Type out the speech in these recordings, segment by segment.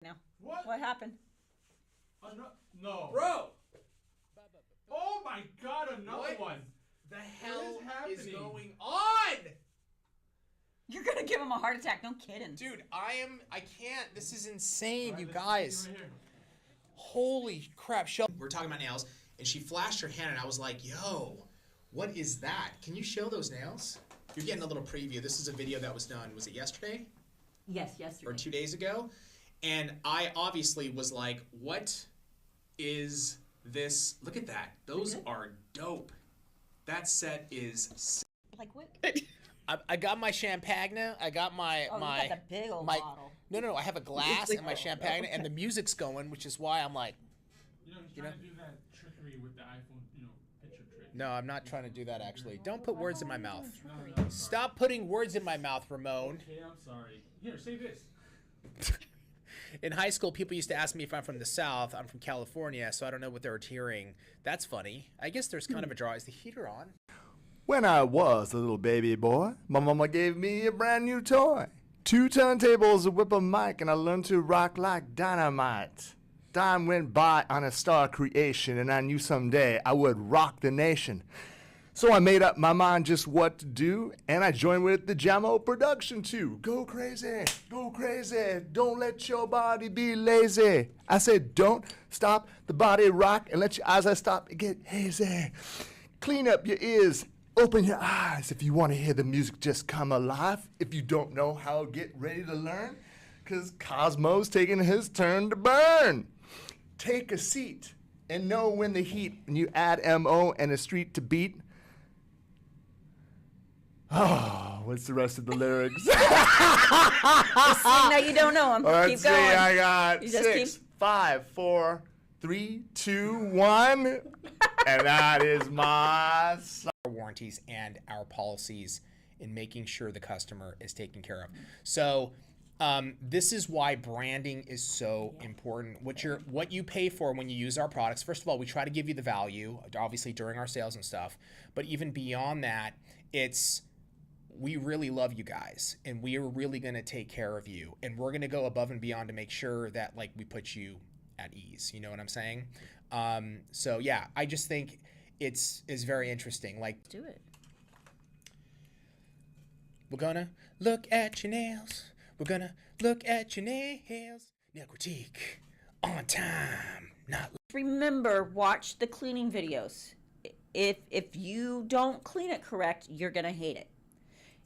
now. What? What happened? No. Bro! Oh my god, another What one. The hell is happening? going on? You're gonna give him a heart attack. No kidding. Dude, I can't. This is insane, Alright, you let's guys. see right here. Holy crap. We're talking about nails, and she flashed her hand, and I was like, yo, what is that? Can you show those nails? You're getting a little preview. This is a video that was done, was it yesterday? Yes, yesterday. Or 2 days ago? And I obviously was like, what is this? Look at that. Those are dope. That set is... Like what? I got my champagne. I got my... Oh, my you got the big old my, bottle. No, I have a glass and my champagne, and the music's going, which is why I'm like... He's trying to do that trickery with the iPhone, picture trick. No, I'm not trying to do that, actually. Don't put words in my mouth. No, Stop putting words in my mouth, Ramon. Okay, I'm sorry. Here, say this. In high school, people used to ask me if I'm from the South. I'm from California, so I don't know what they were hearing. That's funny. I guess there's kind of a draw. Is the heater on? When I was a little baby boy, my mama gave me a brand new toy. 2 turntables, a whip, a mic, and I learned to rock like dynamite. Time went by on a star creation, and I knew someday I would rock the nation. So I made up my mind just what to do, and I joined with the Jamo production too. Go crazy, don't let your body be lazy. I said don't stop the body rock and let your eyes stop and get hazy. Clean up your ears, open your eyes if you want to hear the music just come alive. If you don't know how, get ready to learn, cause Cosmo's taking his turn to burn. Take a seat and know when the heat, when you add M.O. and a street to beat. Oh, what's the rest of the lyrics? Just sing that you don't know them. Let's Keep see, going. I got You just 6, keep- 5, 4, 3, 2, 1. And that is my song. Our warranties and our policies in making sure the customer is taken care of. So this is why branding is so important. What you pay for when you use our products. First of all, we try to give you the value, obviously during our sales and stuff. But even beyond that, we really love you guys, and we are really going to take care of you, and we're going to go above and beyond to make sure that we put you at ease. You know what I'm saying? So yeah, I just think it's very interesting. Do it. We're gonna look at your nails. We're gonna look at your nails. Nail critique on time, not. Remember, watch the cleaning videos. If you don't clean it correct, you're gonna hate it.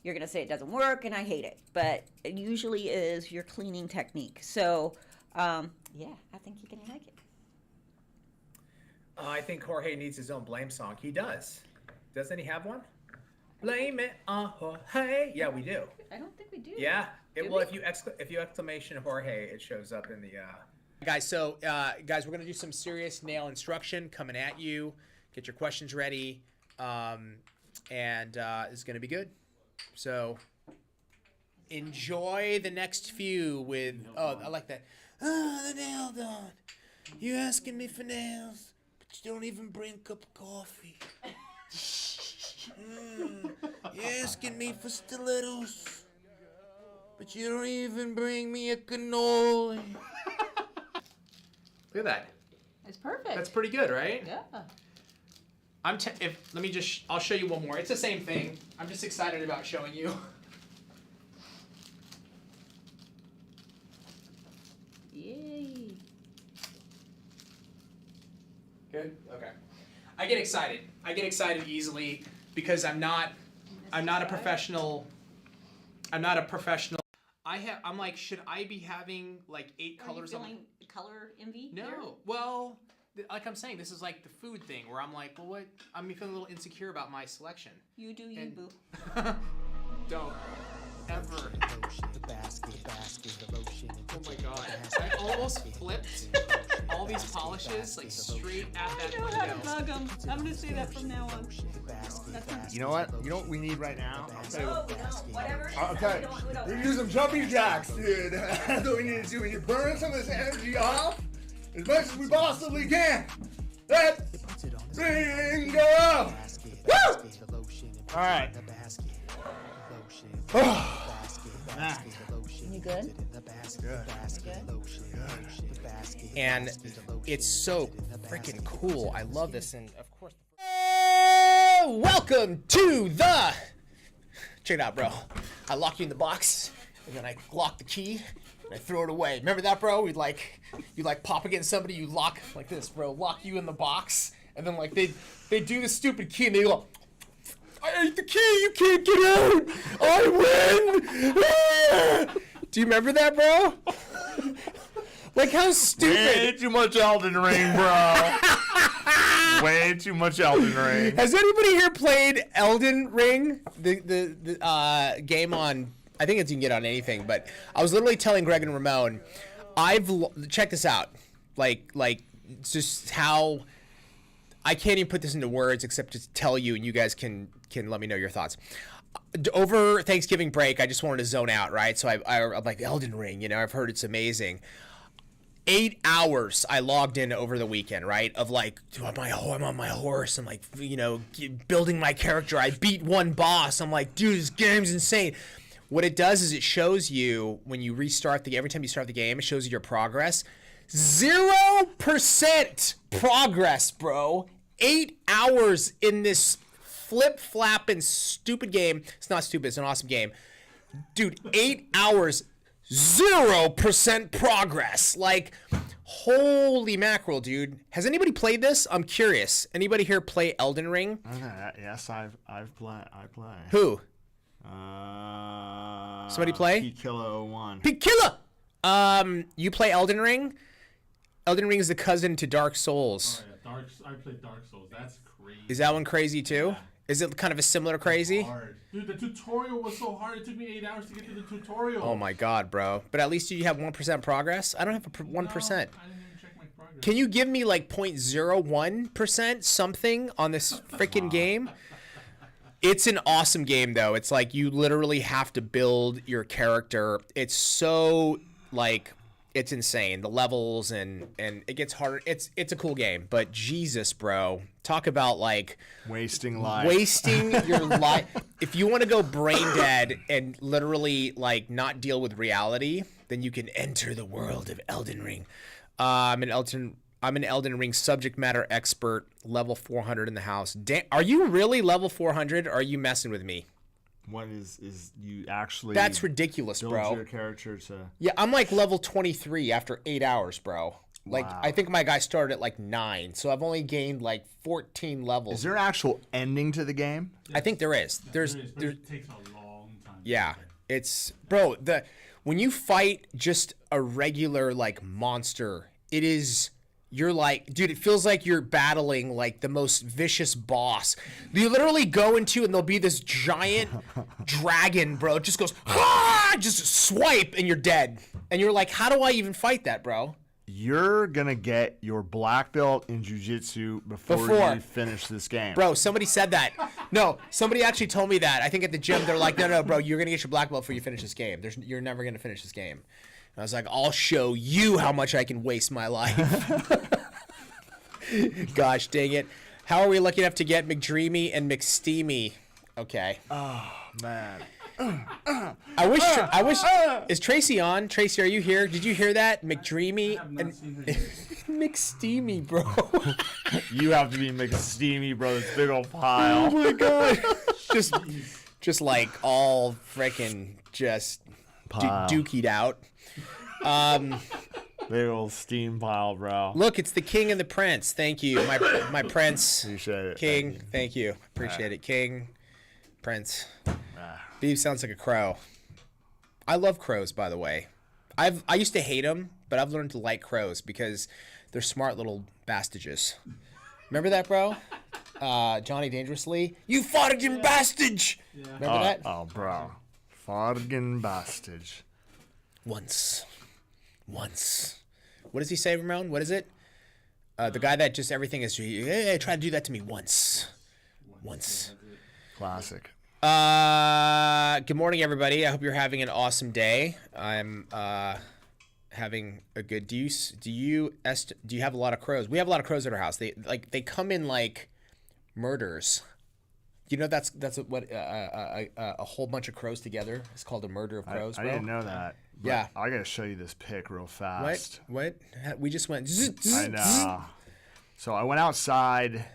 You're gonna say it doesn't work and I hate it, but it usually is your cleaning technique. So, yeah, I think you're gonna like it. I think Jorge needs his own blame song. He does. Doesn't he have one? Blame it on Jorge. Yeah, we do. I don't think we do. Yeah. Do Well, we? if you exclamation Jorge, it shows up in the. Guys, so guys, we're gonna do some serious nail instruction coming at you. Get your questions ready, and it's gonna be good. So enjoy the next few with. Oh, I like that. Oh, the nail done. You asking me for nails, but you don't even bring a cup of coffee. You're asking me for stilettos, but you don't even bring me a cannoli. Look at that. It's perfect. That's pretty good, right? Yeah. I'll show you one more. It's the same thing. I'm just excited about showing you. Yay. Good? Okay. I get excited. I get excited easily because I'm not a professional. I'm like, should I be having 8 colors Are on you feeling color envy? No. here? Well, like I'm saying, this is like the food thing where I'm like, well, what? I'm feeling a little insecure about my selection. You do you, And- boo. Don't ever. Oh my god. I almost flipped all these polishes straight at that I know how to window. bug them. I'm gonna say that from now on. You know what? You know what we need right now? I'll tell you Oh, what. we don't. Whatever. Okay, we need some jumping jacks, dude. That's what we need to do. We need to burn some of this energy off as much as we possibly can. Let's bingo! Woo! All right. Oh, man. You good? And it's so freaking cool. I love this, and of course. Welcome to the. Check it out, bro. I lock you in the box, and then I lock the key, and I throw it away. Remember that, bro? You pop against somebody, you lock like this, bro. Lock you in the box, and then like they do the stupid key, and they go. I ate the key. You can't get out. I win. Do you remember that, bro? Like how stupid. Way too much Elden Ring, bro. Way too much Elden Ring. Has anybody here played Elden Ring? The game on, I think you can get on anything, but I was literally telling Greg and Ramon, check this out. Like it's just how, I can't even put this into words except to tell you, and you guys can let me know your thoughts. Over Thanksgiving break, I just wanted to zone out, right? So I'm like, Elden Ring, you know, I've heard it's amazing. 8 hours I logged in over the weekend, right? Of like, I'm on my horse. I'm like, you know, building my character. I beat one boss. I'm like, dude, this game's insane. What it does is it shows you when you restart every time you start the game, it shows you your progress. 0% progress, bro. 8 hours in this flip-flapping stupid game. It's not stupid. It's an awesome game. Dude, 8 hours, 0% progress. Like, holy mackerel, dude. Has anybody played this? I'm curious. Anybody here play Elden Ring? Yes, I play. Who? Uh, Somebody play? Pete Killer 01. Pete Killer! You play Elden Ring? Elden Ring is the cousin to Dark Souls. Oh, yeah. I played Dark Souls. That's crazy. Is that one crazy too? Yeah. Is it kind of a similar crazy? Hard. Dude, the tutorial was so hard. It took me 8 hours to get to the tutorial. Oh my god, bro. But at least you have 1% progress? I don't have 1%. No, I didn't even check my progress. Can you give me like 0.01% something on this freaking game? It's an awesome game though. It's like you literally have to build your character. It's so like it's insane. The levels and it gets harder. It's a cool game, but Jesus, bro. Talk about like wasting life. Wasting your life. If you want to go brain dead and literally like not deal with reality, then you can enter the world of Elden Ring. I'm an Elden Ring subject matter expert, level 400 in the house. Are you really level 400 or are you messing with me? What is you actually? That's ridiculous, build bro. Your character to. Yeah, I'm like level 23 after 8 hours, bro. Like, wow. I think my guy started at like 9, so I've only gained like 14 levels. Is there an actual ending to the game? I think there is. But it takes a long time. Yeah, it's bro. When you fight just a regular like monster, it is. You're like, dude, it feels like you're battling like the most vicious boss. You literally go into and there'll be this giant dragon, bro. It just goes, just swipe and you're dead. And you're like, how do I even fight that, bro? You're gonna get your black belt in jiu-jitsu before you finish this game. Bro, somebody said that. No, somebody actually told me that. I think at the gym, they're like, no, bro, you're gonna get your black belt before you finish this game. You're never gonna finish this game. And I was like, I'll show you how much I can waste my life. Gosh dang it. How are we lucky enough to get McDreamy and McSteamy? Okay. Oh, man. I wish. Is Tracy on? Tracy, are you here? Did you hear that? McDreamy and McSteamy, bro. You have to be McSteamy, bro. This big old pile. Oh my god. just like all freaking just dookied out. Big old steam pile, bro. Look, it's the king and the prince. Thank you, my prince. Appreciate it. King, thank you. Appreciate it. King, prince. Beef sounds like a crow. I love crows, by the way. I used to hate them, but I've learned to like crows because they're smart little bastages. Remember that, bro? Johnny Dangerously. You fargin' bastage! Yeah. Remember that? Oh, bro. Fargin' bastage. Once. What does he say, Ramon? What is it? The guy that just everything is, hey, try to do that to me once. Classic. Good morning, everybody. I hope you're having an awesome day. I'm having a good. Do you have a lot of crows? We have a lot of crows at our house. They come in like murders. You know that's what a whole bunch of crows together is called a murder of crows, I bro. didn't know that. But Yeah. I gotta show you this pic real fast. What? We just went. I know. So I went outside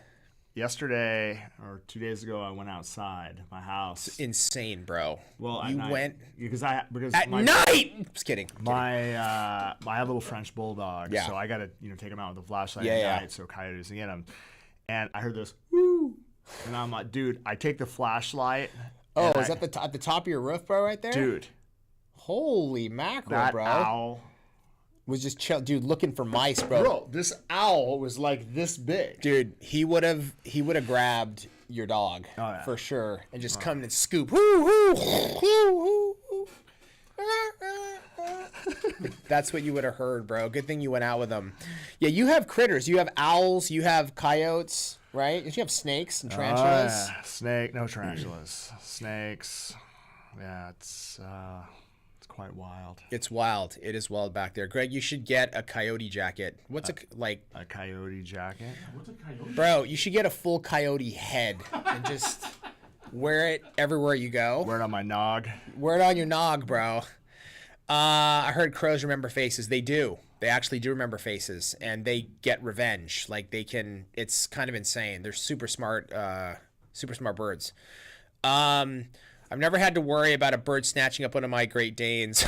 yesterday or 2 days ago. I went outside my house. Insane, bro. Well, at you night. went because at my, night. Just kidding. I have little French bulldogs, Yeah. so I gotta take them out with a flashlight Yeah, at yeah. night so coyotes can get them. And I heard this woo, and I'm like, dude, I take the flashlight. Oh, and is that at the top of your roof, bro? Right there, dude? Holy mackerel, That bro. owl, Was just chill, dude, looking for mice, bro. bro. This owl was like this big. Dude, he would have grabbed your dog yeah. for sure and just come and scoop. Woo, woo, woo, woo. That's what you would have heard, bro. Good thing you went out with them. Yeah, you have critters. You have owls. You have coyotes, right? You have snakes and tarantulas. No tarantulas, snakes. Yeah, it's quite wild. It's wild. It is wild back there. Greg, you should get a coyote jacket. What's a coyote jacket? What's a coyote? Bro, you should get a full coyote head and just wear it everywhere you go. Wear it on my nog. Wear it on your nog, bro. I heard crows remember faces. They do. They actually do remember faces, and they get revenge. Like they can. It's kind of insane. They're super smart birds. I've never had to worry about a bird snatching up one of my Great Danes.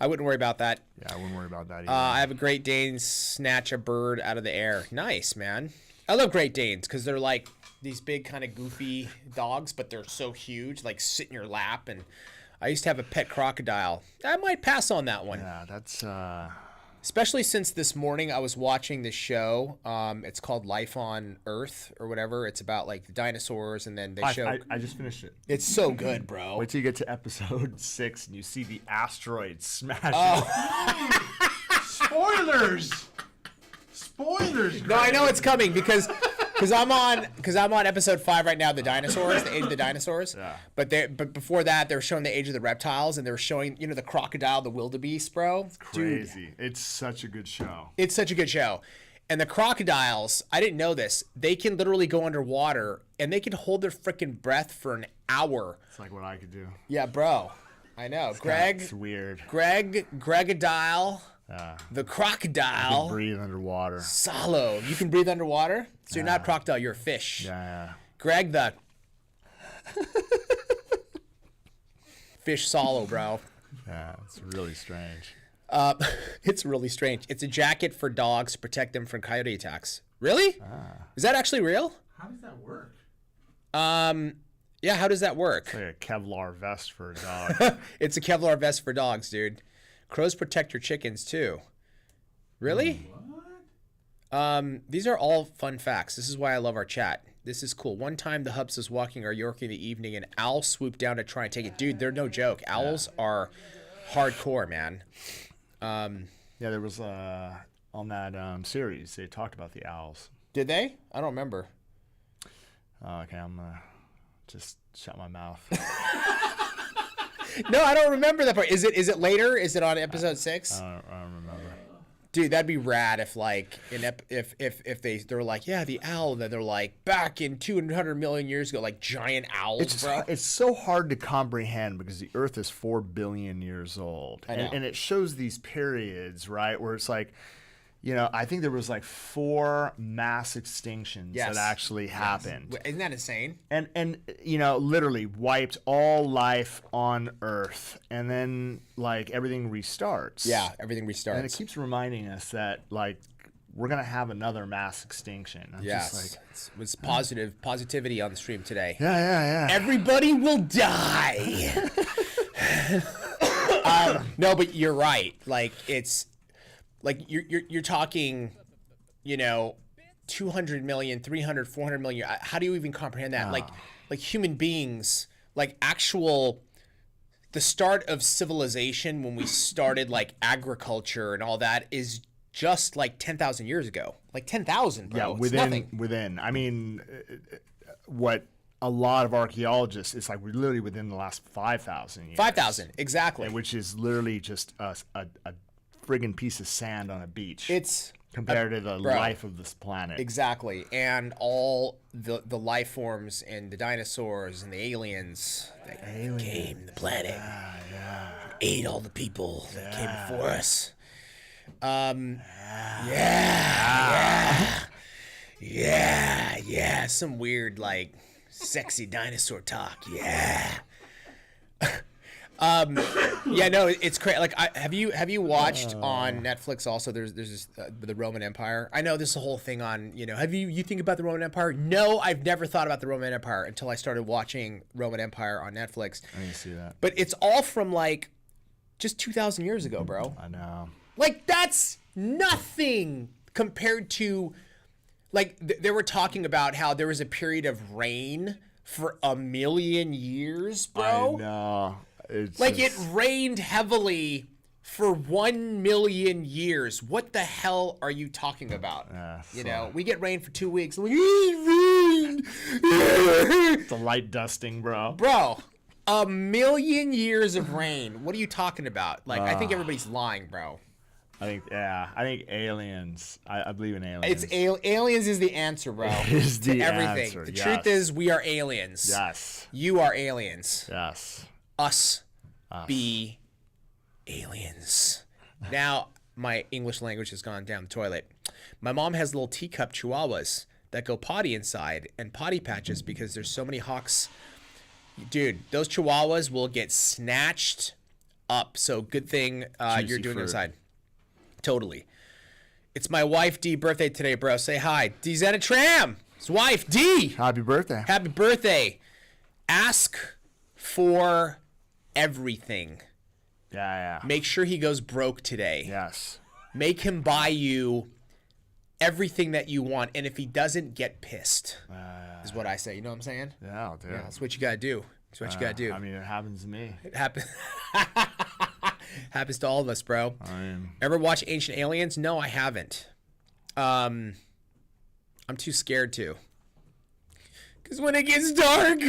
I wouldn't worry about that. Yeah, I wouldn't worry about that either. I have a Great Dane snatch a bird out of the air. Nice, man. I love Great Danes because they're like these big kind of goofy dogs, but they're so huge, like sit in your lap. And I used to have a pet crocodile. I might pass on that one. Yeah, that's Especially since this morning I was watching this show. It's called Life on Earth or whatever. It's about like the dinosaurs, and then they show. I just finished it. It's so good, bro. Wait till you get to episode 6 and you see the asteroid smash. Spoilers! Spoilers! No, I know it's coming because I'm on episode 5 right now. The dinosaurs, the age of the dinosaurs. Yeah. But before that, they were showing the age of the reptiles, and they were showing the crocodile, the wildebeest, bro. Crazy. Dude, It's such a good show. it's such a good show. And the crocodiles, I didn't know this. They can literally go underwater and they can hold their freaking breath for an hour. It's like what I could do. Yeah, bro. I know. Greg, It's weird. Gregodile, the crocodile. Breathe underwater. Salo. You can breathe underwater? So you're not a crocodile, you're a fish. Yeah. Greg the fish Salo, bro. Yeah, it's really strange. It's really strange. It's a jacket for dogs to protect them from coyote attacks. Really? Is that actually real? How does that work? Yeah, how does that work? It's like a Kevlar vest for a dog. It's a Kevlar vest for dogs, dude. Crows protect your chickens too. Really? What? These are all fun facts. This is why I love our chat. This is cool. One time the Hubs was walking our Yorkie in the evening and owl swooped down to try and take it. Dude, they're no joke. Owls are hardcore, man. Yeah, there was on that series they talked about the owls. Did they? I don't remember. Okay, I'm gonna just shut my mouth. No, I don't remember that part. Is it later? Is it on episode 6? I don't remember. Dude, that'd be rad if like if they're like, yeah, the owl, and then they're like back in 200 million years ago, like giant owls, bro. It's so hard to comprehend because the Earth is 4 billion years old, I know. and it shows these periods, right, where it's like, I think there was like 4 mass extinctions Yes. that actually happened, Isn't that insane? and literally wiped all life on Earth, and then like everything restarts. Yeah, everything restarts. and it keeps reminding us that like we're gonna have another mass extinction. I'm Yes, just like, it was positivity on the stream today. yeah. Everybody will die. No, but you're right. Like it's like you're talking, 200 million, 300, 400 million. How do you even comprehend that? Like human beings, like the start of civilization when we started like agriculture and all that is just like 10,000 years ago. Like 10,000, bro. yeah, It's nothing. within. I mean, what a lot of archaeologists, it's like we're literally within the last 5,000 years. 5,000, exactly. Which is literally just a friggin' piece of sand on a beach. It's compared to the bro. life of this planet. Exactly. And all the life forms and the dinosaurs and the aliens that came to the planet. Ate all the people that came before us. Yeah. Some weird, like, sexy dinosaur talk. Yeah. No, it's crazy. Like, have you watched on Netflix also? There's this the Roman Empire. I know this is a whole thing on. Have you think about the Roman Empire? No, I've never thought about the Roman Empire until I started watching Roman Empire on Netflix. I didn't see that. But it's all from like just 2,000 years ago, bro. I know. Like, that's nothing compared to, like, they were talking about how there was a period of rain for 1,000,000 years, bro. I know. It's Like, just- it rained heavily for 1,000,000 years. What the hell are you talking about? We get rain for 2 weeks. Like, it rained. the light dusting, bro. Bro, 1,000,000 years of rain. What are you talking about? Like, I think everybody's lying, bro. I think aliens. I believe in aliens. It's aliens is the answer, bro. Is to the everything. answer, The yes. truth is, we are aliens. Yes. You are aliens. Yes. Us. Be aliens. Now, my English language has gone down the toilet. My mom has little teacup chihuahuas that go potty inside and potty patches because there's so many hawks. Dude, those chihuahuas will get snatched up. So good thing you're Juicy doing it fruit. inside. Totally. It's my wife D birthday today, bro. Say hi. D's at a tram. His wife D. Happy birthday. Happy birthday. Ask for everything. Yeah. Make sure he goes broke today. Yes. Make him buy you everything that you want. And if he doesn't, get pissed. Is what I say. You know what I'm saying? Yeah, dude. Yeah, that's what you got to do. That's what you got to do. I mean, it happens to me. It happens. Happens to all of us, bro. I mean, Ever watch Ancient Aliens? No, I haven't. I'm too scared to. Because when it gets dark,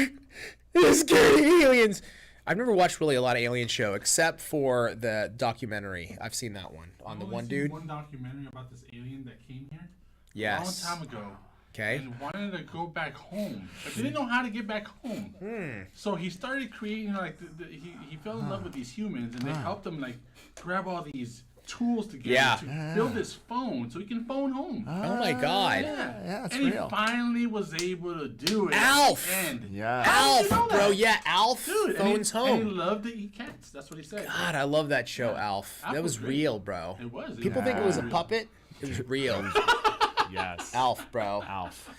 there's scary aliens. I've never watched really a lot of alien show except for the documentary. I've seen that one on the I've only one seen dude. One documentary about this alien that came here. Yes. A long time ago. Okay. And wanted to go back home, but didn't know how to get back home. So he started creating like he fell in love with these humans, and they helped him like grab all these tools together to build this phone so he can phone home. Oh my God. yeah, it's and real. he finally was able to do it. Alf! And Yeah. Alf, you know bro. that? Yeah, Alf Dude, phones and he home. loved to eat cats. That's what he said. God, I love that show, Alf. Alf That was was great. real, bro. It was. People think it was a real. puppet. It was real. Yes. Alf, bro. Alf.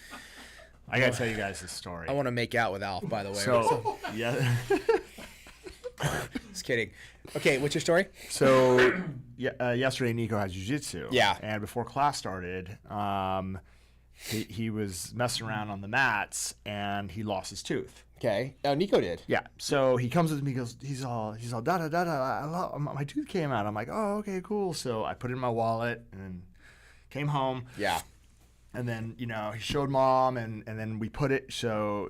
I gotta tell you guys this story. I want to make out with Alf, by the way. So, yeah. Just kidding. Okay, what's your story? So, yesterday Nico had jiu-jitsu. Yeah. And before class started, he was messing around on the mats and he lost his tooth. Okay. Oh, Nico did. Yeah. So he comes up to me, he's all da da da da. My tooth came out. I'm like, oh, okay, cool. So I put it in my wallet and came home. Yeah. And then, he showed mom and then we put it. So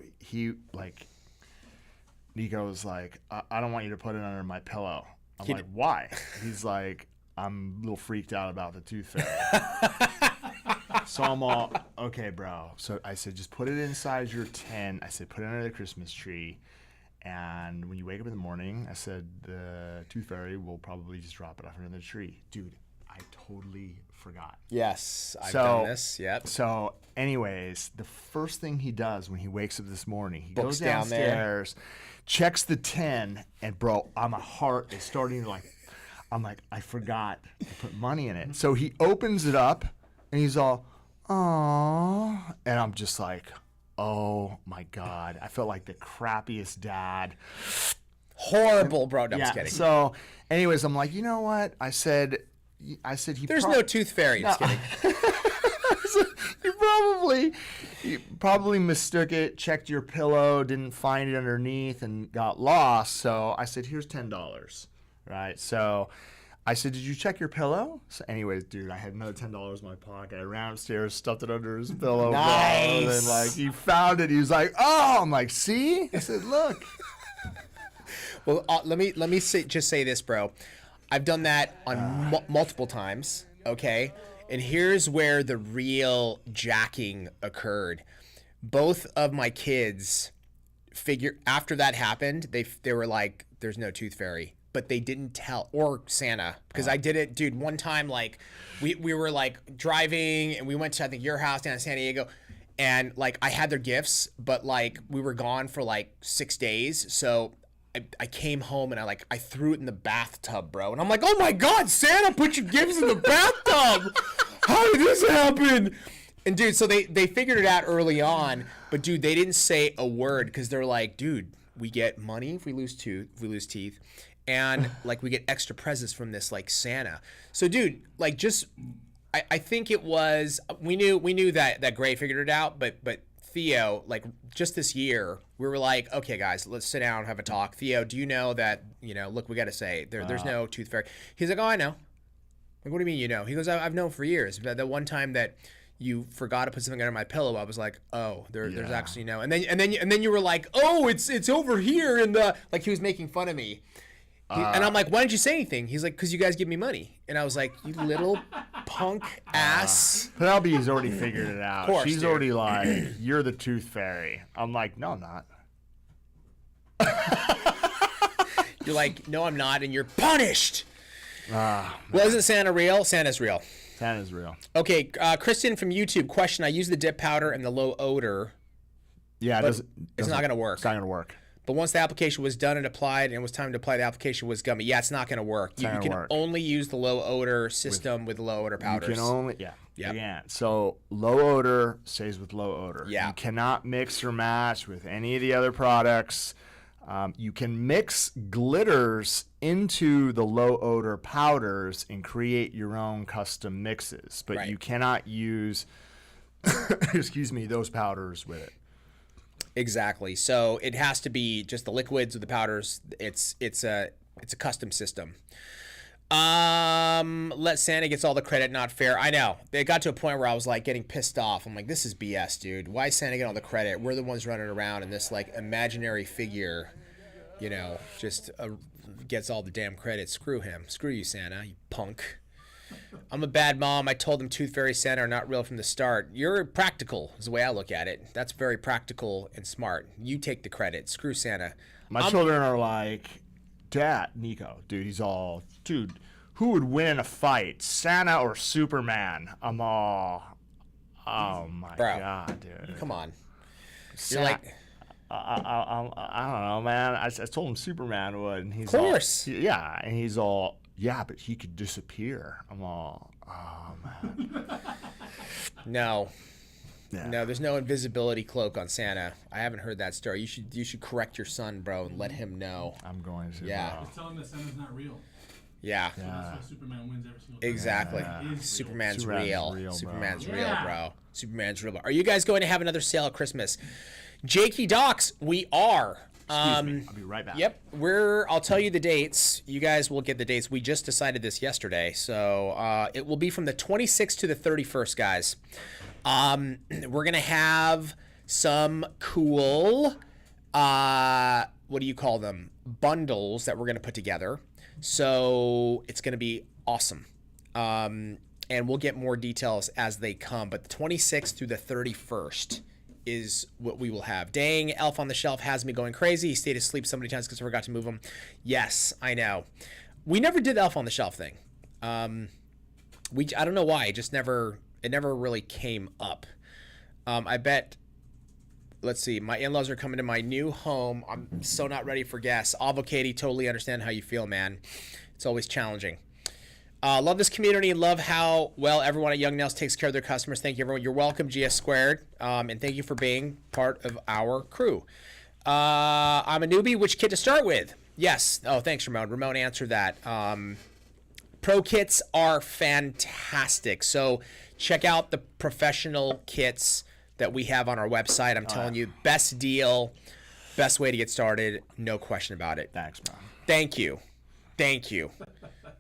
Nico was like, I don't want you to put it under my pillow. I'm like, why? He's like, I'm a little freaked out about the tooth fairy. So I'm all, okay, bro. So I said, just put it inside your tent. I said, put it under the Christmas tree. And when you wake up in the morning, I said, the tooth fairy will probably just drop it off under the tree. Dude, I totally forgot. Yes, I've done this. Yep. So, anyways, the first thing he does when he wakes up this morning, he Books goes down there. downstairs, checks the 10, and bro, my heart is starting to I'm like, I forgot to put money in it. So he opens it up, and he's all, aww, and I'm just like, oh my God. I felt like the crappiest dad. Horrible, bro. No, I'm just kidding. So, anyways, I'm like, you know what? I said he. There's no tooth fairy. Just kidding. You probably mistook it, checked your pillow, didn't find it underneath, and got lost. So I said, here's $10, right? So I said, did you check your pillow? So anyways, dude, I had another $10 in my pocket. I ran upstairs, stuffed it under his pillow. Nice. Bro, and then he found it. He was like, oh, I'm like, see? I said, look. Well, let me just say this, bro. I've done that on multiple times, Okay, and here's where the real jacking occurred. Both of my kids after that happened, they were like, "There's no tooth fairy," but they didn't tell, or Santa, because I did it, dude. One time, like we were like driving and we went to, I think, your house down in San Diego, and like I had their gifts, but like we were gone for like 6 days, so I came home and I threw it in the bathtub, bro. And I'm like, oh my God, Santa put your gifts in the bathtub. How did this happen? And dude, so they figured it out early on, but dude, they didn't say a word because they're like, dude, we get money if we lose teeth, and like we get extra presents from this like Santa. So dude, like just I think it was we knew that Gray figured it out, but Theo, like just this year, we were like, okay guys, let's sit down and have a talk. Theo, do you know that, look, we got to say there's no tooth fairy. He's like, oh, I know. Like, what do you mean you know? He goes, I've known for years. But the one time that you forgot to put something under my pillow, I was like, oh, there's actually no. And then you were like, oh, it's over here in the, like he was making fun of me. And I'm like, why didn't you say anything? He's like, because you guys give me money. And I was like, you little punk ass. Penelope's already figured it out. Of course, She's dude. already like, you're the tooth fairy. I'm like, no, I'm not. You're like, no, I'm not, and you're punished. Well, isn't Santa real? Santa's real. Santa's real. Okay, Kristen from YouTube, question, I use the dip powder and the low odor, Yeah, but it's not going to work. It's not going to work. But once the application was done and applied and it was time to apply, the application was gummy. Yeah, it's not going to work. You can only use the low odor system with low odor powders. You can only, Yep. Yeah. So low odor stays with low odor. Yeah. You cannot mix or match with any of the other products. You can mix glitters into the low odor powders and create your own custom mixes, but you cannot use, excuse me, those powders with it. Exactly. So it has to be just the liquids with the powders. It's a custom system. Let Santa gets all the credit, not fair. I know. It got to a point where I was like getting pissed off. I'm like, this is BS, dude. Why is Santa getting all the credit? We're the ones running around and this like imaginary figure, just gets all the damn credit. Screw him. Screw you, Santa, you punk. I'm a bad mom. I told them Tooth Fairy Santa are not real from the start. You're practical is the way I look at it. That's very practical and smart. You take the credit. Screw Santa. My children are like, Dad, Nico, dude, dude, who would win in a fight, Santa or Superman? I'm all, oh my God, dude. Come on. You're like, I don't know, man. I told him Superman would, and he's of course. And he's all, yeah, but he could disappear. I'm all, oh man. No. Yeah. No, there's no invisibility cloak on Santa. I haven't heard that story. You should correct your son, bro, and let him know. I'm going to. Yeah. Just tell him that Santa's not real. Yeah. So that's why Superman wins every single time. Exactly. He is Superman's Superman's real. real, bro. Superman's Yeah. real, bro. Superman's real. Are you guys going to have another sale at Christmas? Jakey Docs, we are. Excuse me. I'll be right back. Yep, I'll tell you the dates. You guys will get the dates. We just decided this yesterday, so it will be from the 26th to the 31st, guys. We're gonna have some cool, what do you call them? Bundles that we're gonna put together. So it's gonna be awesome. And we'll get more details as they come. But the 26th through the 31st. Is what we will have. Dang, Elf on the Shelf has me going crazy. He stayed asleep so many times because I forgot to move him. Yes, I know. We never did the Elf on the Shelf thing. I don't know why. It never really came up. I bet. Let's see. My in-laws are coming to my new home. I'm so not ready for guests. Avocado, totally understand how you feel, man. It's always challenging. Love this community. Love how well everyone at Young Nails takes care of their customers. Thank you, everyone. You're welcome, GS Squared. And thank you for being part of our crew. I'm a newbie. Which kit to start with? Yes. Oh, thanks, Ramon. Ramon answered that. Pro kits are fantastic. So check out the professional kits that we have on our website. I'm telling you, best deal, best way to get started. No question about it. Thanks, man. Thank you. Thank you.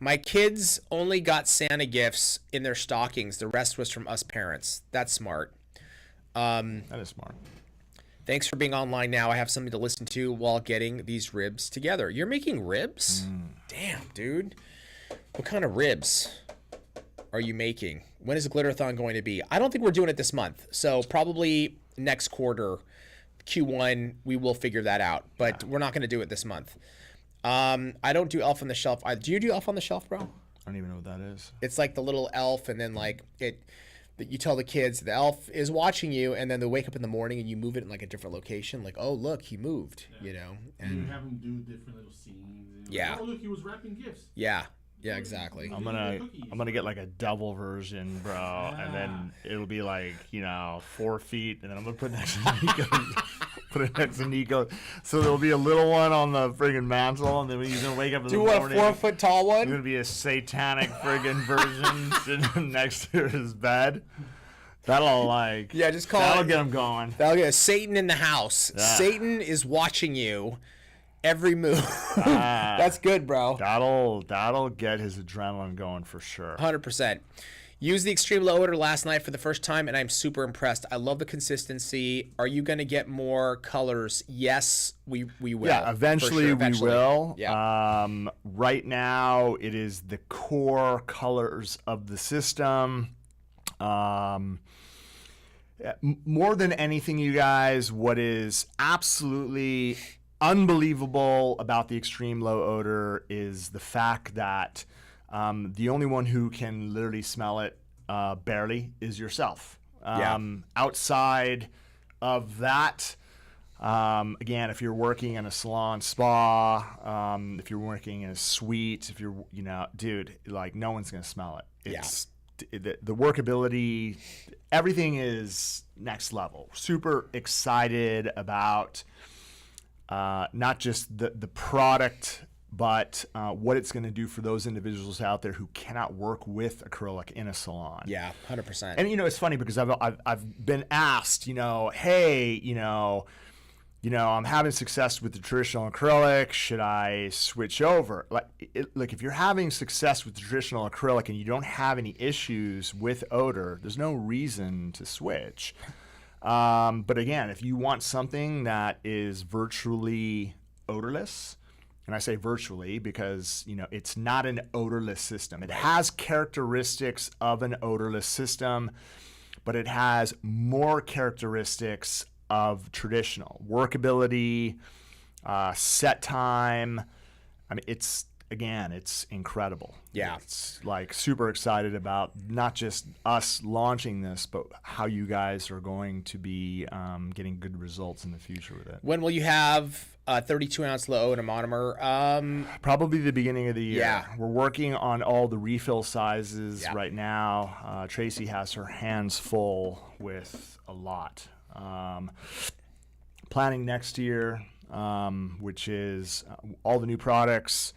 My kids only got Santa gifts in their stockings. The rest was from us parents. That's smart. That is smart. Thanks for being online now. I have something to listen to while getting these ribs together. You're making ribs? Damn, dude. What kind of ribs? are you making? When is Glitterthon going to be? I don't think we're doing it this month. So probably next quarter, Q1, we will figure that out. But we're not going to do it this month. I don't do Elf on the Shelf. Do you do Elf on the Shelf, bro? I don't even know what that is. It's like the little elf, and then like you tell the kids the elf is watching you, and then they wake up in the morning and you move it in like a different location. Like, oh look, he moved. You know. And you have them do different little scenes. Yeah. Oh look, he was wrapping gifts. Yeah. Yeah, exactly. I'm gonna get like a devil version, bro, and then it'll be like 4 feet, and then I'm gonna put it next to Nico. Put it next to Nico, so there'll be a little one on the friggin' mantle, and then when he's gonna wake up in the morning, Do you want a 4 foot tall there's one? gonna be a satanic friggin' version sitting next to his bed. That'll just call that'll it. get him going. That'll get Satan in the house. Yeah. Satan is watching you every move. That's good, bro. That'll get his adrenaline going for sure. 100%. Used the extreme low odor last night for the first time, and I'm super impressed. I love the consistency. Are you going to get more colors? Yes, we will. Yeah, eventually we will. Yeah. Right now, it is the core colors of the system. More than anything, you guys, what is absolutely unbelievable about the extreme low odor is the fact that the only one who can literally smell it barely is yourself. Outside of that, again, if you're working in a salon spa, if you're working in a suite, if you're, dude, like no one's going to smell it. It's the workability, everything is next level. Super excited about not just the product, but what it's going to do for those individuals out there who cannot work with acrylic in a salon. Yeah, 100%. And it's funny because I've been asked, hey, I'm having success with the traditional acrylic. Should I switch over? Look, if you're having success with the traditional acrylic and you don't have any issues with odor, there's no reason to switch. But again, if you want something that is virtually odorless, and I say virtually because, it's not an odorless system. It has characteristics of an odorless system, but it has more characteristics of traditional workability, set time. I mean, it's incredible. Yeah. It's like super excited about not just us launching this, but how you guys are going to be getting good results in the future with it. When will you have 32-ounce low odor monomer? Probably the beginning of the year. Yeah. We're working on all the refill sizes right now. Tracy has her hands full with a lot. Planning next year, which is all the new products,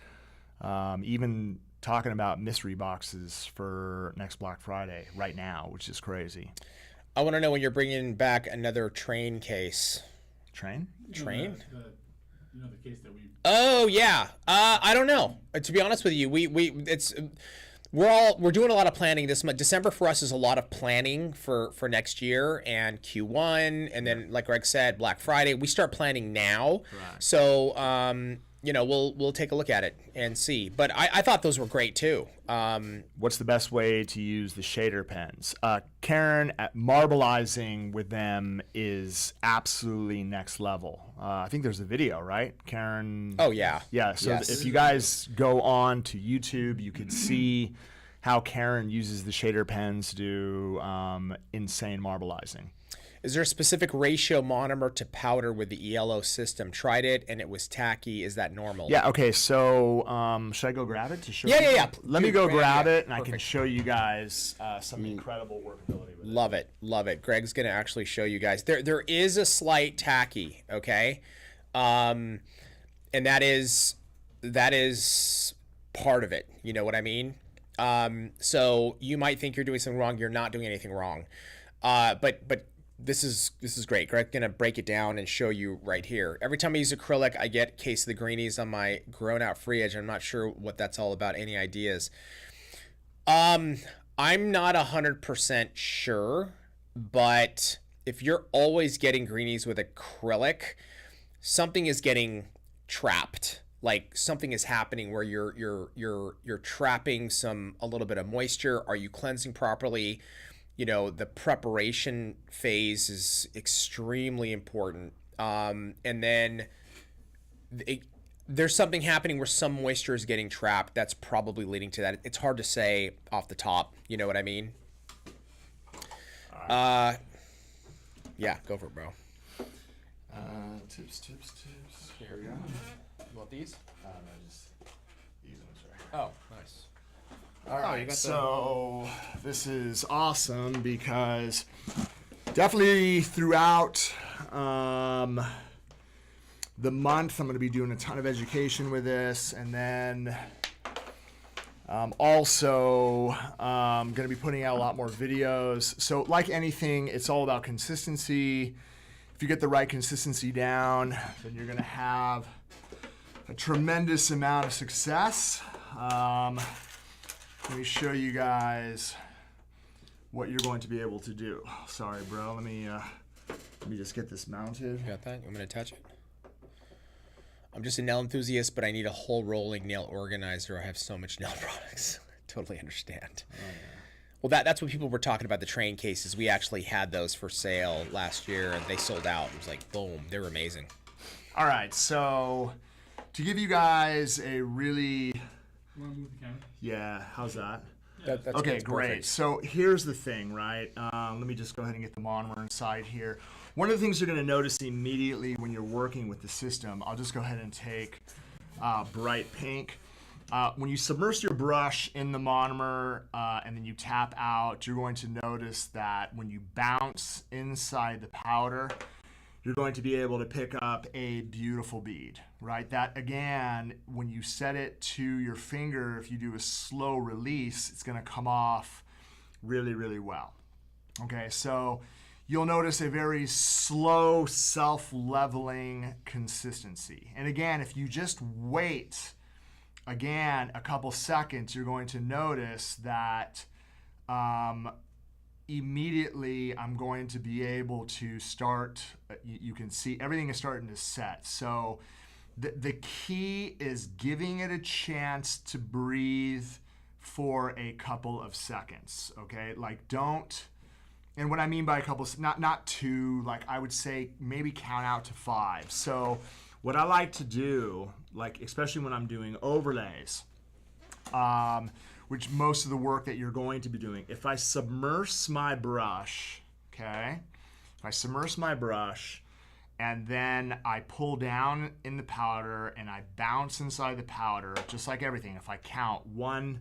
even talking about mystery boxes for next Black Friday right now, which is crazy. I want to know when you're bringing back another train case. Train? Train? The case that we. Oh yeah. I don't know. To be honest with you, we're doing a lot of planning this month. December for us is a lot of planning for next year and Q1, and then like Greg said, Black Friday. We start planning now, Right. So we'll take a look at it and see. But I thought those were great too. What's the best way to use the shader pens? Karen, at marbleizing with them is absolutely next level. I think there's a video, right? Karen. Oh yeah. Yeah, so Yes. if you guys go on to YouTube, you can see how Karen uses the shader pens to do insane marbleizing. Is there a specific ratio monomer to powder with the ELO system? Tried it and it was tacky. Is that normal? Yeah, okay, so should I go grab it to show you? Yeah. Let me Dude, go great grab idea. it, and I can Perfect. show you guys some incredible workability with it. Love it. Greg's gonna actually show you guys. There is a slight tacky, okay, and that is part of it. You know what I mean? So you might think you're doing something wrong. You're not doing anything wrong. But this is great. Greg's gonna break it down and show you right here. Every time I use acrylic, I get case of the greenies on my grown out free edge. I'm not sure what that's all about. Any ideas? I'm not 100% sure, but if you're always getting greenies with acrylic, something is getting trapped. like something is happening where you're trapping a little bit of moisture. Are you cleansing properly? You know, the preparation phase is extremely important. And then there's something happening where some moisture is getting trapped. That's probably leading to that. It's hard to say off the top. You know what I mean? Yeah, go for it, bro. Tips. Here we go. You want these? No, just these ones right here. Oh, nice. All right, you got the- so this is awesome because definitely throughout the month, I'm going to be doing a ton of education with this, and then also going to be putting out a lot more videos. So like anything, it's all about consistency. If you get the right consistency down, then you're going to have a tremendous amount of success. Let me show you guys what you're going to be able to do. Sorry, bro. Let me just get this mounted. You got that? I'm going to touch it. I'm just a nail enthusiast, but I need a whole rolling nail organizer. I have so much nail products. Totally understand. Oh, yeah. Well, that's what people were talking about, the train cases. We actually had those for sale last year, and they sold out. It was like, boom, they were amazing. All right, so to give you guys a really... You want to move the camera? Yeah, how's that? That's Okay, that's great. perfect. So here's the thing, right? Let me just go ahead and get the monomer inside here. One of the things you're going to notice immediately when you're working with the system, I'll just go ahead and take bright pink. When you submerge your brush in the monomer and then you tap out, you're going to notice that when you bounce inside the powder, you're going to be able to pick up a beautiful bead, right? That, again, when you set it to your finger, if you do a slow release, it's going to come off really, really well. Okay, so you'll notice a very slow, self-leveling consistency. And again, if you just wait, again, a couple seconds, you're going to notice that immediately I'm going to be able to start, you can see everything is starting to set. So the key is giving it a chance to breathe for a couple of seconds, okay? Like don't, and what I mean by a couple, not two, like I would say maybe count out to 5. So what I like to do, like especially when I'm doing overlays, which most of the work that you're going to be doing, if I submerge my brush, okay? If I submerge my brush and then I pull down in the powder and I bounce inside the powder, just like everything, if I count 1,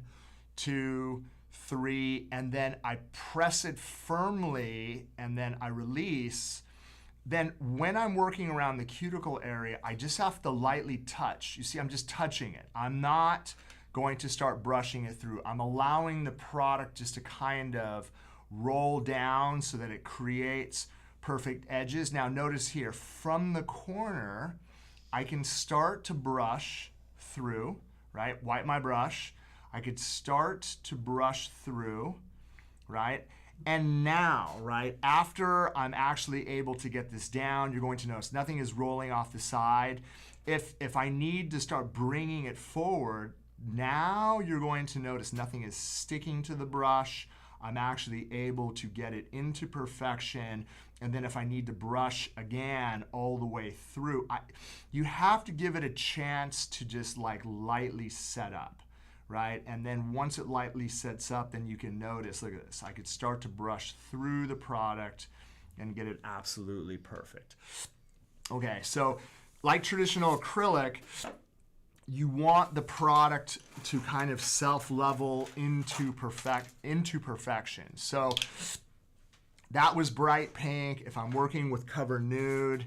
2, 3, and then I press it firmly and then I release, then when I'm working around the cuticle area, I just have to lightly touch. You see, I'm just touching it. I'm not going to start brushing it through. I'm allowing the product just to kind of roll down so that it creates perfect edges. Now notice here, from the corner, I can start to brush through, right? Wipe my brush. I could start to brush through, right? And now, right, after I'm actually able to get this down, you're going to notice nothing is rolling off the side. If I need to start bringing it forward, now you're going to notice nothing is sticking to the brush. I'm actually able to get it into perfection. And then if I need to brush again all the way through, you have to give it a chance to just like lightly set up, right? And then once it lightly sets up, then you can notice, look at this, I could start to brush through the product and get it absolutely perfect. Okay, so like traditional acrylic, you want the product to kind of self-level into perfection. So that was bright pink. If I'm working with cover nude,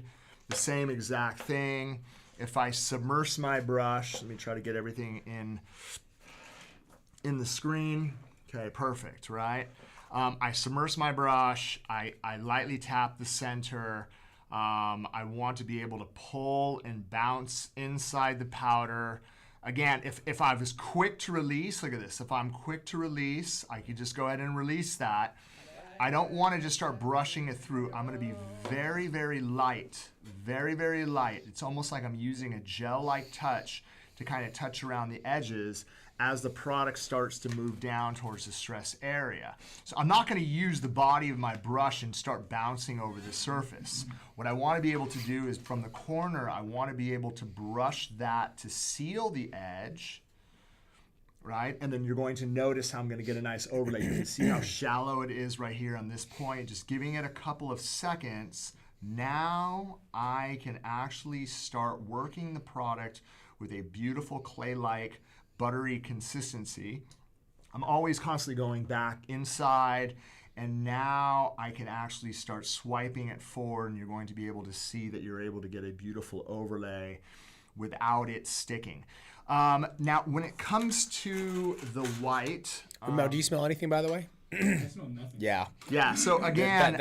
the same exact thing. If I submerge my brush, let me try to get everything in the screen. Okay, perfect, right? I submerge my brush, I lightly tap the center. I want to be able to pull and bounce inside the powder. Again, if I was quick to release, look at this. If I'm quick to release, I could just go ahead and release that. I don't want to just start brushing it through. I'm going to be very, very light. Very, very light. It's almost like I'm using a gel-like touch to kind of touch around the edges as the product starts to move down towards the stress area. So I'm not going to use the body of my brush and start bouncing over the surface. What I want to be able to do is from the corner, I want to be able to brush that to seal the edge, right? And then you're going to notice how I'm going to get a nice overlay. You can see how shallow it is right here on this point. Just giving it a couple of seconds. Now I can actually start working the product with a beautiful clay-like buttery consistency. I'm always constantly going back inside, and now I can actually start swiping it forward, and you're going to be able to see that you're able to get a beautiful overlay without it sticking. Now, when it comes to the white, Mo, do you smell anything, by the way? I smell nothing. Yeah. yeah. So again,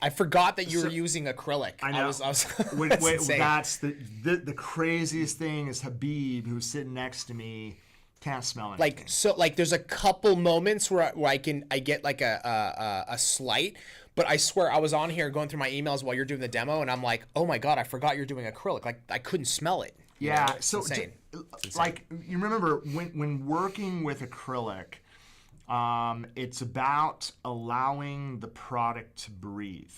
I forgot that you were using acrylic. I know. That's insane. That's the craziest thing is Habib, who's sitting next to me, can't smell anything. Like there's a couple moments where I get like a slight, but I swear I was on here going through my emails while you're doing the demo, and I'm like, oh my god, I forgot you're doing acrylic. Like I couldn't smell it. Yeah. It's So insane. like you remember when working with acrylic, it's about allowing the product to breathe.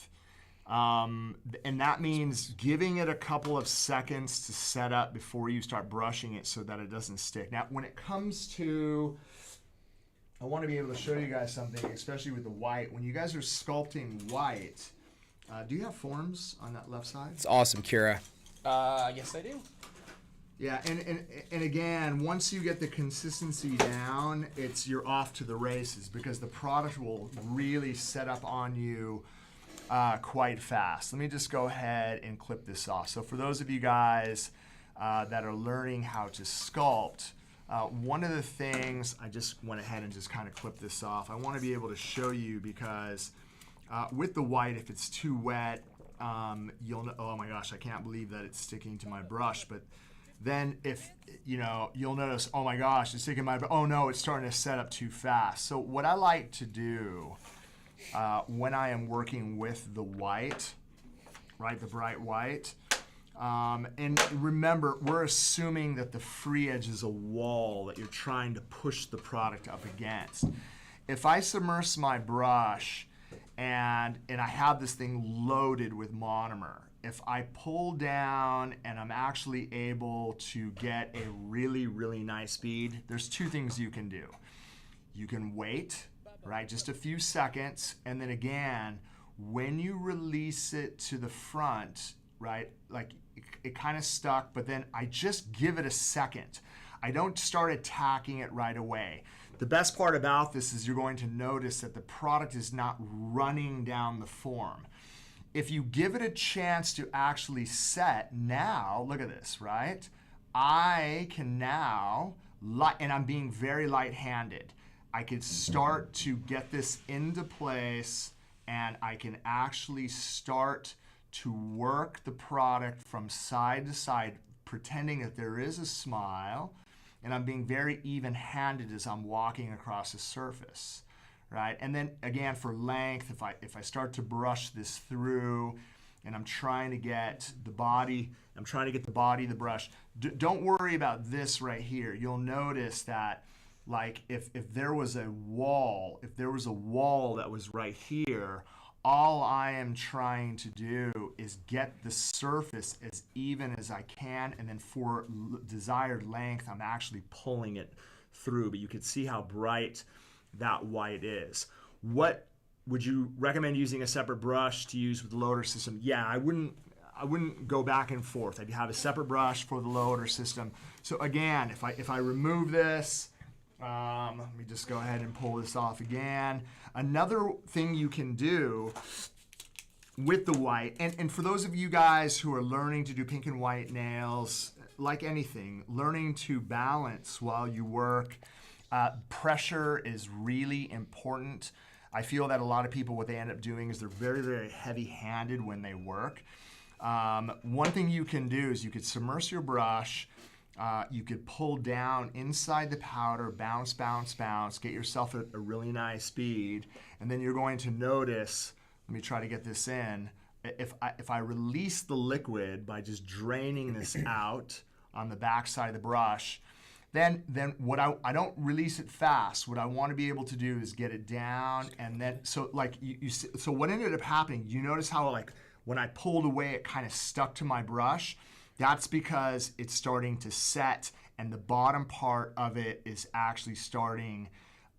And that means giving it a couple of seconds to set up before you start brushing it so that it doesn't stick. Now, when it comes to, I want to be able to show you guys something, especially with the white. When you guys are sculpting white, do you have forms on that left side? It's awesome, Kira. Yes, I do. Yeah, and again, once you get the consistency down, you're off to the races because the product will really set up on you quite fast. Let me just go ahead and clip this off. So for those of you guys that are learning how to sculpt, one of the things, I just went ahead and just kind of clipped this off. I want to be able to show you because with the white, if it's too wet, you'll know, oh my gosh, I can't believe that it's sticking to my brush, but then if, you'll notice, oh my gosh, it's sticking my, oh no, it's starting to set up too fast. So what I like to do when I am working with the white, right, the bright white, and remember, we're assuming that the free edge is a wall that you're trying to push the product up against. If I submerge my brush and I have this thing loaded with monomer, if I pull down and I'm actually able to get a really, really nice bead, there's two things you can do. You can wait, right, just a few seconds, and then again, when you release it to the front, right, like it kind of stuck, but then I just give it a second. I don't start attacking it right away. The best part about this is you're going to notice that the product is not running down the form. If you give it a chance to actually set, now, look at this, right? I can now, and I'm being very light-handed, I can start to get this into place and I can actually start to work the product from side to side, pretending that there is a smile, and I'm being very even-handed as I'm walking across the surface. Right, and then again for length, if I start to brush this through, and I'm trying to get the body, of the brush. Don't worry about this right here. You'll notice that, like if there was a wall, that was right here, all I am trying to do is get the surface as even as I can, and then for desired length, I'm actually pulling it through. But you can see how bright that white is. What would you recommend using a separate brush to use with the loader system? Yeah, I wouldn't go back and forth. I'd have a separate brush for the loader system. So again, if I remove this, let me just go ahead and pull this off again. Another thing you can do with the white, and for those of you guys who are learning to do pink and white nails, like anything, learning to balance while you work, pressure is really important. I feel that a lot of people, what they end up doing is they're very, very heavy-handed when they work. One thing you can do is you could submerge your brush, you could pull down inside the powder, bounce, get yourself a really nice bead, and then you're going to notice, let me try to get this in, if I release the liquid by just draining this out, on the back side of the brush. Then what I don't release it fast. What I want to be able to do is get it down, and then so like so what ended up happening, you notice how like when I pulled away it kind of stuck to my brush. That's because it's starting to set, and the bottom part of it is actually starting.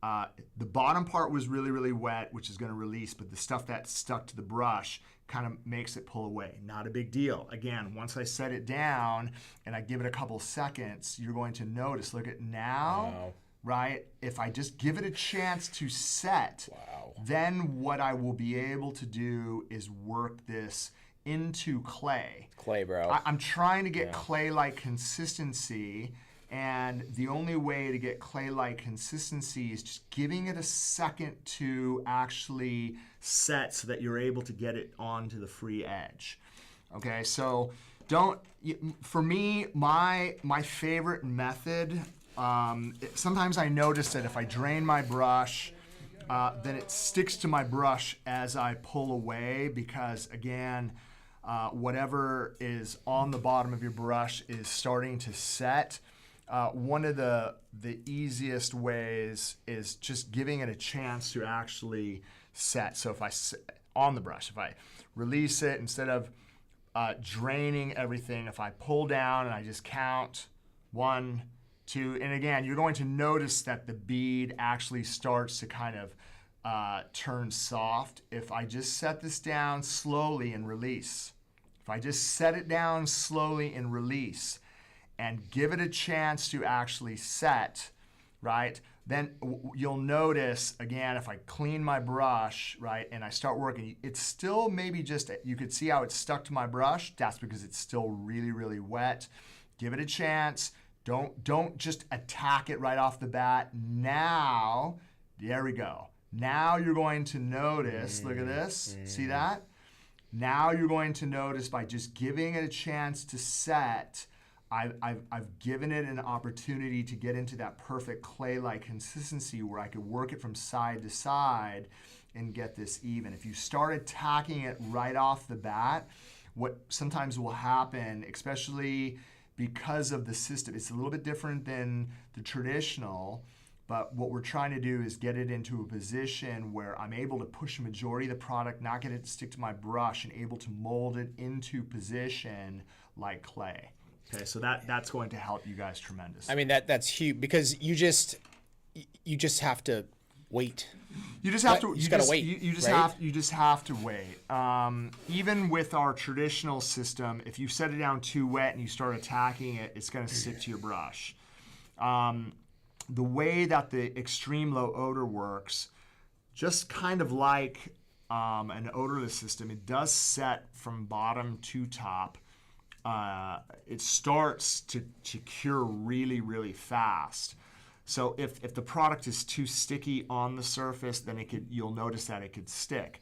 The bottom part was really, really wet, which is going to release, but the stuff that stuck to the brush kind of makes it pull away. Not a big deal. Again, once I set it down and I give it a couple seconds, you're going to notice, look at now, right? If I just give it a chance to set, then what I will be able to do is work this into clay. Clay, bro. I'm trying to get clay-like consistency, and the only way to get clay-like consistency is just giving it a second to actually set so that you're able to get it onto the free edge. Okay, so for me, my favorite method, sometimes I notice that if I drain my brush, then it sticks to my brush as I pull away because, again, whatever is on the bottom of your brush is starting to set. One of the easiest ways is just giving it a chance to actually set. So if on the brush, if I release it, instead of draining everything, if I pull down and I just count 1, 2, and again, you're going to notice that the bead actually starts to kind of turn soft. If I just set this down slowly and release, if I just set it down slowly and release, and give it a chance to actually set, right? Then you'll notice, again, if I clean my brush, right, and I start working, it's still maybe just, you could see how it's stuck to my brush. That's because it's still really, really wet. Give it a chance. Don't just attack it right off the bat. Now, there we go. Now you're going to notice, look at this, see that? Now you're going to notice by just giving it a chance to set, I've given it an opportunity to get into that perfect clay-like consistency where I could work it from side to side and get this even. If you start attacking it right off the bat, what sometimes will happen, especially because of the system, it's a little bit different than the traditional, but what we're trying to do is get it into a position where I'm able to push a majority of the product, not get it to stick to my brush, and able to mold it into position like clay. Okay, so that's going to help you guys tremendous. I mean that's huge because you just have to wait. You just have to. You gotta wait. You just right? You just have to wait. Even with our traditional system, if you set it down too wet and you start attacking it, it's going to stick to your brush. The way that the extreme low odor works, just kind of like an odorless system, it does set from bottom to top. It starts to cure really, really fast. So if the product is too sticky on the surface, then you'll notice that it could stick.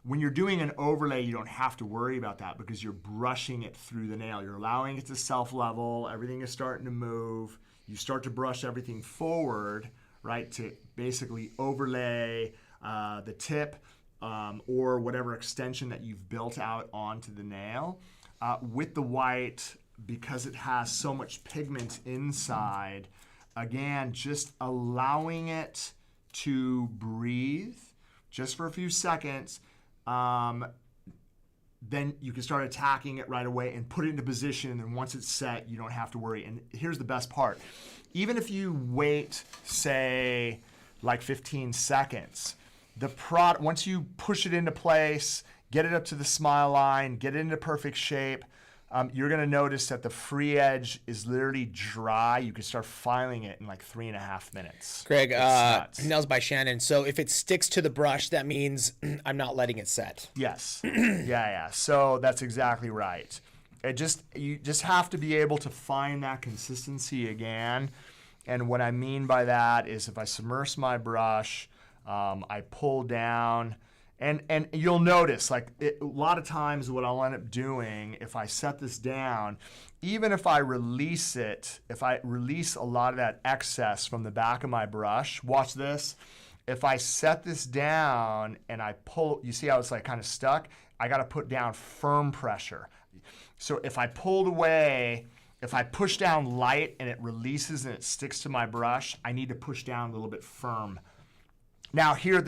When you're doing an overlay, you don't have to worry about that because you're brushing it through the nail. You're allowing it to self-level. Everything is starting to move. You start to brush everything forward, right, to basically overlay the tip or whatever extension that you've built out onto the nail. With the white, because it has so much pigment inside, again, just allowing it to breathe just for a few seconds, then you can start attacking it right away and put it into position, and then once it's set, you don't have to worry. And here's the best part. Even if you wait, say, like 15 seconds, once you push it into place, get it up to the smile line, get it into perfect shape, you're going to notice that the free edge is literally dry. You can start filing it in like 3.5 minutes. Greg, nails by Shannon. So if it sticks to the brush, that means I'm not letting it set. Yes. yeah. So that's exactly right. You just have to be able to find that consistency again. And what I mean by that is if I submerge my brush, I pull down. And you'll notice, a lot of times what I'll end up doing, if I set this down, even if I release it, if I release a lot of that excess from the back of my brush, watch this. If I set this down and I pull, you see how it's like kind of stuck? I got to put down firm pressure. So if I pulled away if I push down light and it releases and it sticks to my brush, I need to push down a little bit firm. Now here,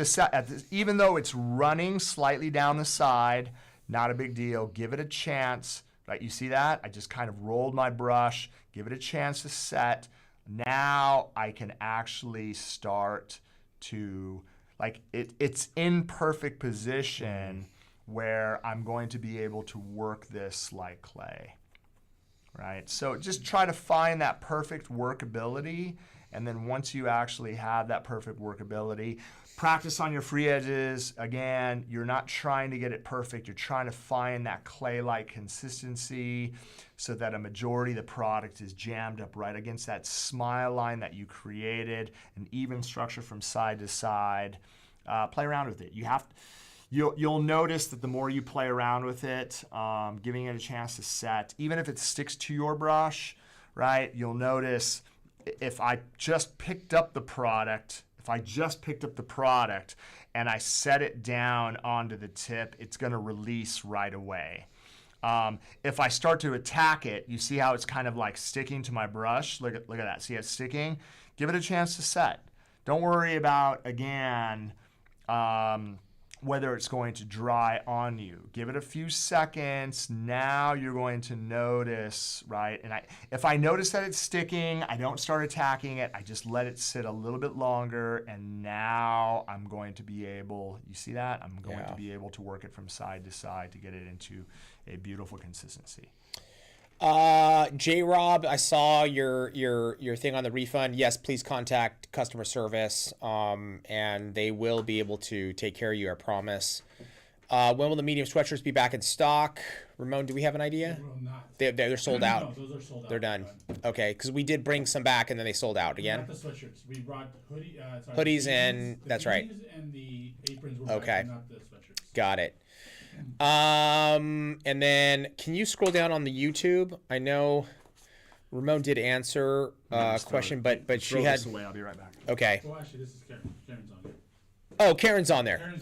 even though it's running slightly down the side, not a big deal. Give it a chance. Right, you see that? I just kind of rolled my brush, give it a chance to set. Now I can actually start to, like, it's in perfect position where I'm going to be able to work this like clay, right? So just try to find that perfect workability, and then once you actually have that perfect workability, practice on your free edges. Again, you're not trying to get it perfect. You're trying to find that clay-like consistency so that a majority of the product is jammed up right against that smile line that you created, an even structure from side to side. Play around with it. You'll notice that the more you play around with it, giving it a chance to set, even if it sticks to your brush, right? You'll notice if I just picked up the product, and I set it down onto the tip, it's going to release right away. If I start to attack it, you see how it's kind of like sticking to my brush? Look at that. See how it's sticking? Give it a chance to set. Don't worry about, again, whether it's going to dry on you. Give it a few seconds. Now you're going to notice, right? And if I notice that it's sticking, I don't start attacking it. I just let it sit a little bit longer, and now I'm going to be able, you see that? I'm going to be able to work it from side to side to get it into a beautiful consistency. J-Rob, I saw your thing on the refund. Yes, please contact customer service, and they will be able to take care of you, I promise. When will the medium sweatshirts be back in stock? Ramon, do we have an idea? They will not. They're sold out. No, those are sold out. They're done. Okay, because we did bring some back and then they sold out again. Not the sweatshirts. We brought hoodies and that's right. And the aprons were okay. back, not the sweatshirts. Got it. And then can you scroll down on the YouTube? I know Ramon did answer a question, but she had. This away. I'll be right back. Okay. Oh, actually, this is Karen. Karen's on there. Oh, Karen's on there.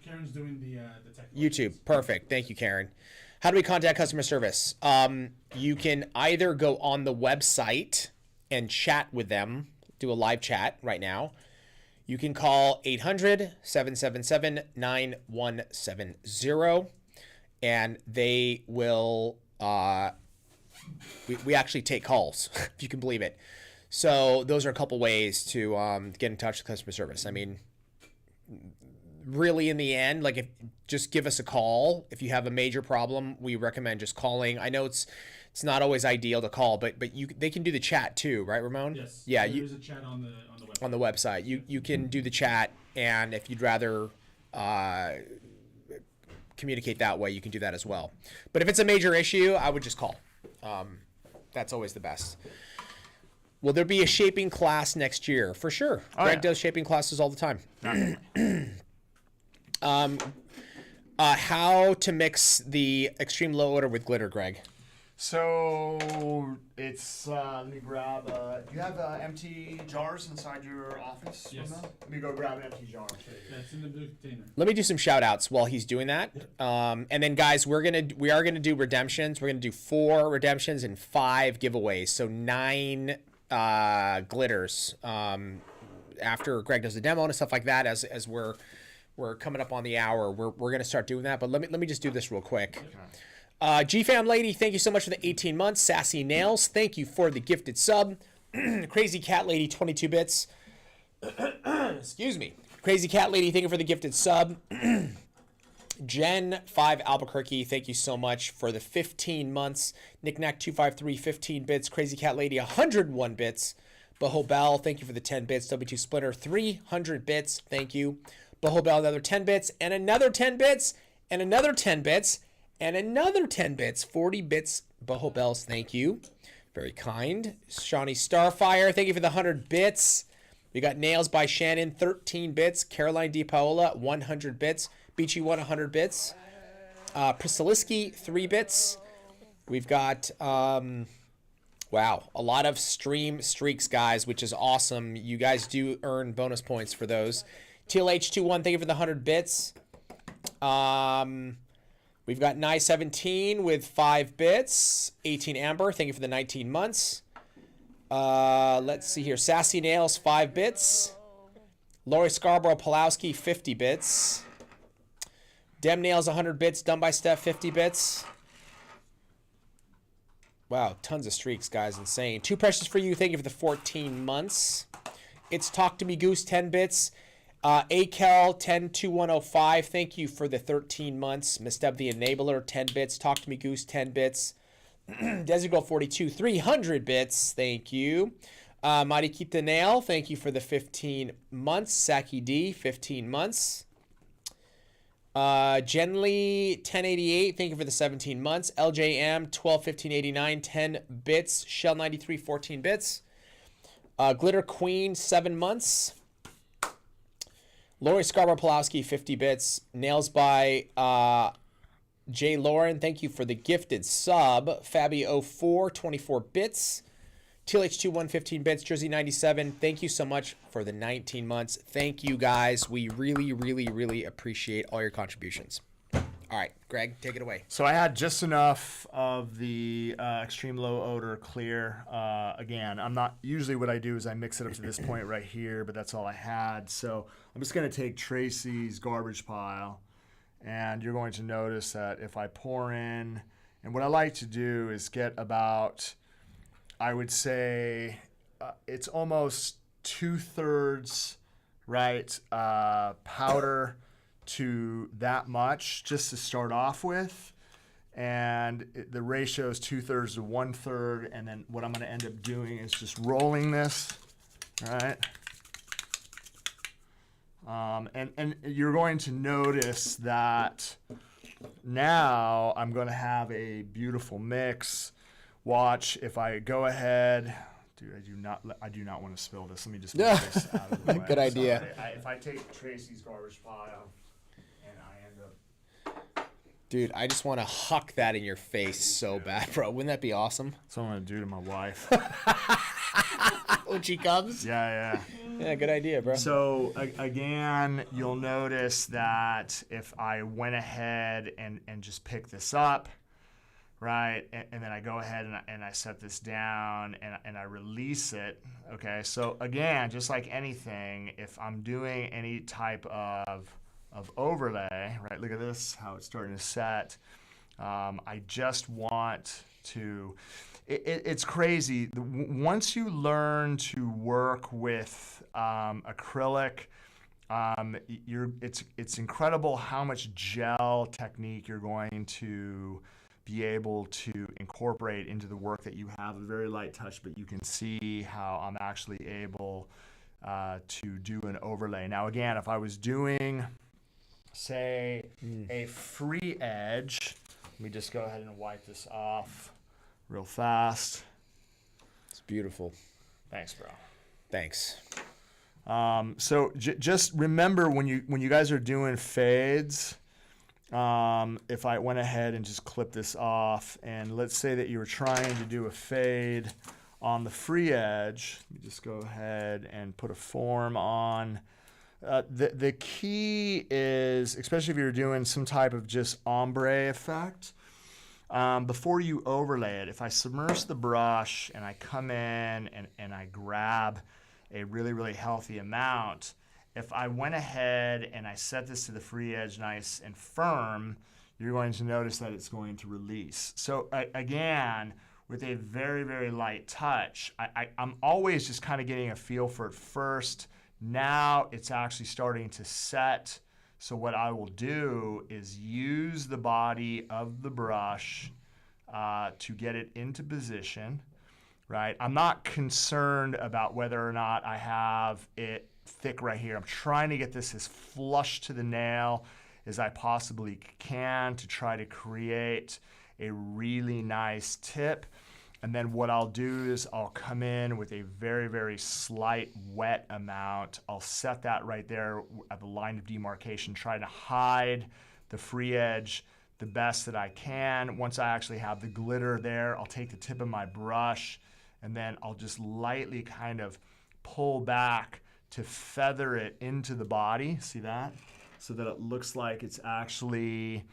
Karen's doing the tech. YouTube. Perfect. Thank you, Karen. How do we contact customer service? You can either go on the website and chat with them, do a live chat right now. You can call 800-777-9170, and they will, we actually take calls, if you can believe it. So those are a couple ways to get in touch with customer service. I mean, really in the end, like just give us a call. If you have a major problem, we recommend just calling. I know it's not always ideal to call, but they can do the chat too, right, Ramon? Yes. Yeah. There's a chat on the website. On the website, you can do the chat, and if you'd rather communicate that way, you can do that as well. But if it's a major issue, I would just call. That's always the best. Will there be a shaping class next year? For sure. Greg does shaping classes all the time. How to mix the extreme low odor with glitter, Greg? So it's, let me grab, do you have empty jars inside your office? Yes. Let me go grab an empty jar. That's in the blue container. Let me do some shout outs while he's doing that. And then guys, we are gonna do redemptions. We're gonna do 4 redemptions and 5 giveaways. So 9 glitters after Greg does the demo and stuff like that. As we're coming up on the hour, we're gonna start doing that. But let me just do this real quick. GFam Lady, thank you so much for the 18 months. Sassy Nails, thank you for the gifted sub. Crazy Cat Lady, 22 bits. Excuse me. Crazy Cat Lady, thank you for the gifted sub. Jen 5 Albuquerque, thank you so much for the 15 months. Knickknack 253, 15 bits. Crazy Cat Lady, 101 bits. Boho Bell, thank you for the 10 bits. W2 Splitter, 300 bits. Thank you. Boho Bell, another 10 bits, and another 10 bits, and another 10 bits. And another 10 bits, 40 bits, Boho Bells, thank you. Very kind. Shawnee Starfire, thank you for the 100 bits. We got Nails by Shannon, 13 bits. Caroline D. Paola, 100 bits. Beachy 100 bits. Priscilliski, 3 bits. We've got, wow, a lot of stream streaks, guys, which is awesome. You guys do earn bonus points for those. TLH21, thank you for the 100 bits. We've got Nye 17 with 5 bits. 18 Amber, thank you for the 19 months. Let's see here. Sassy Nails, 5 bits. Lori Scarborough Pulowski, 50 bits. Dem Nails, 100 bits. Done by Steph, 50 bits. Wow, tons of streaks, guys. Insane. Too Precious for You, thank you for the 14 months. It's Talk to Me Goose, 10 bits. Akel 102105, thank you for the 13 months. Misstep the Enabler, 10 bits. Talk to Me Goose, 10 bits. Desert 42, 300 bits, thank you. Mighty Keep the Nail, thank you for the 15 months. Saki D, 15 months. Genly 1088, thank you for the 17 months. LJM 121589, 10 bits. Shell 93, 14 bits. Glitter Queen, 7 months. Lori Scarborough Pulowski, 50 bits. Nails by J. Lauren, thank you for the gifted sub. Fabi04, 24 bits. TLH21, 15 bits. Jersey 97, thank you so much for the 19 months. Thank you, guys. We really, really, really appreciate all your contributions. All right, Greg, take it away. So I had just enough of the extreme low odor clear. Again, I'm not, usually what I do is I mix it up to this point right here, but that's all I had. So I'm just going to take Tracy's garbage pile, and you're going to notice that if I pour in, and what I like to do is get about, I would say it's almost 2/3, right, powder to that much just to start off with, and the ratio is 2/3 to 1/3, and then what I'm going to end up doing is just rolling this, right? And you're going to notice that now I'm going to have a beautiful mix. Watch if I go ahead. Dude, I do not want to spill this. Let me just move this out of the way. Good idea. So if I take Tracy's garbage pile and I end up, Dude, I just want to huck that in your face so bad, bro. Wouldn't that be awesome? that's what I'm gonna do to my wife. When she comes? Yeah. Yeah, good idea, bro. So again, you'll notice that if I went ahead and just pick this up, right, and then I go ahead and I set this down and I release it, okay? So again, just like anything, if I'm doing any type of overlay, right, look at this, how it's starting to set. I just want to, it's crazy. Once you learn to work with acrylic, it's incredible how much gel technique you're going to be able to incorporate into the work that you have. A very light touch, but you can see how I'm actually able to do an overlay. Now again, if I was doing, say, a free edge, let me just go ahead and wipe this off real fast. It's beautiful. Thanks, bro. Thanks. So just remember when you guys are doing fades, if I went ahead and just clip this off, and let's say that you were trying to do a fade on the free edge, let me just go ahead and put a form on. The key is, especially if you're doing some type of just ombre effect, before you overlay it, if I submerge the brush and I come in and I grab a really, really healthy amount, if I went ahead and I set this to the free edge nice and firm, you're going to notice that it's going to release. So again, with a very, very light touch, I'm always just kind of getting a feel for it first. Now it's actually starting to set. So what I will do is use the body of the brush to get it into position, right? I'm not concerned about whether or not I have it thick right here. I'm trying to get this as flush to the nail as I possibly can to try to create a really nice tip. And then what I'll do is I'll come in with a very, very slight wet amount. I'll set that right there at the line of demarcation, try to hide the free edge the best that I can. Once I actually have the glitter there, I'll take the tip of my brush and then I'll just lightly kind of pull back to feather it into the body. See that? So that it looks like it's actually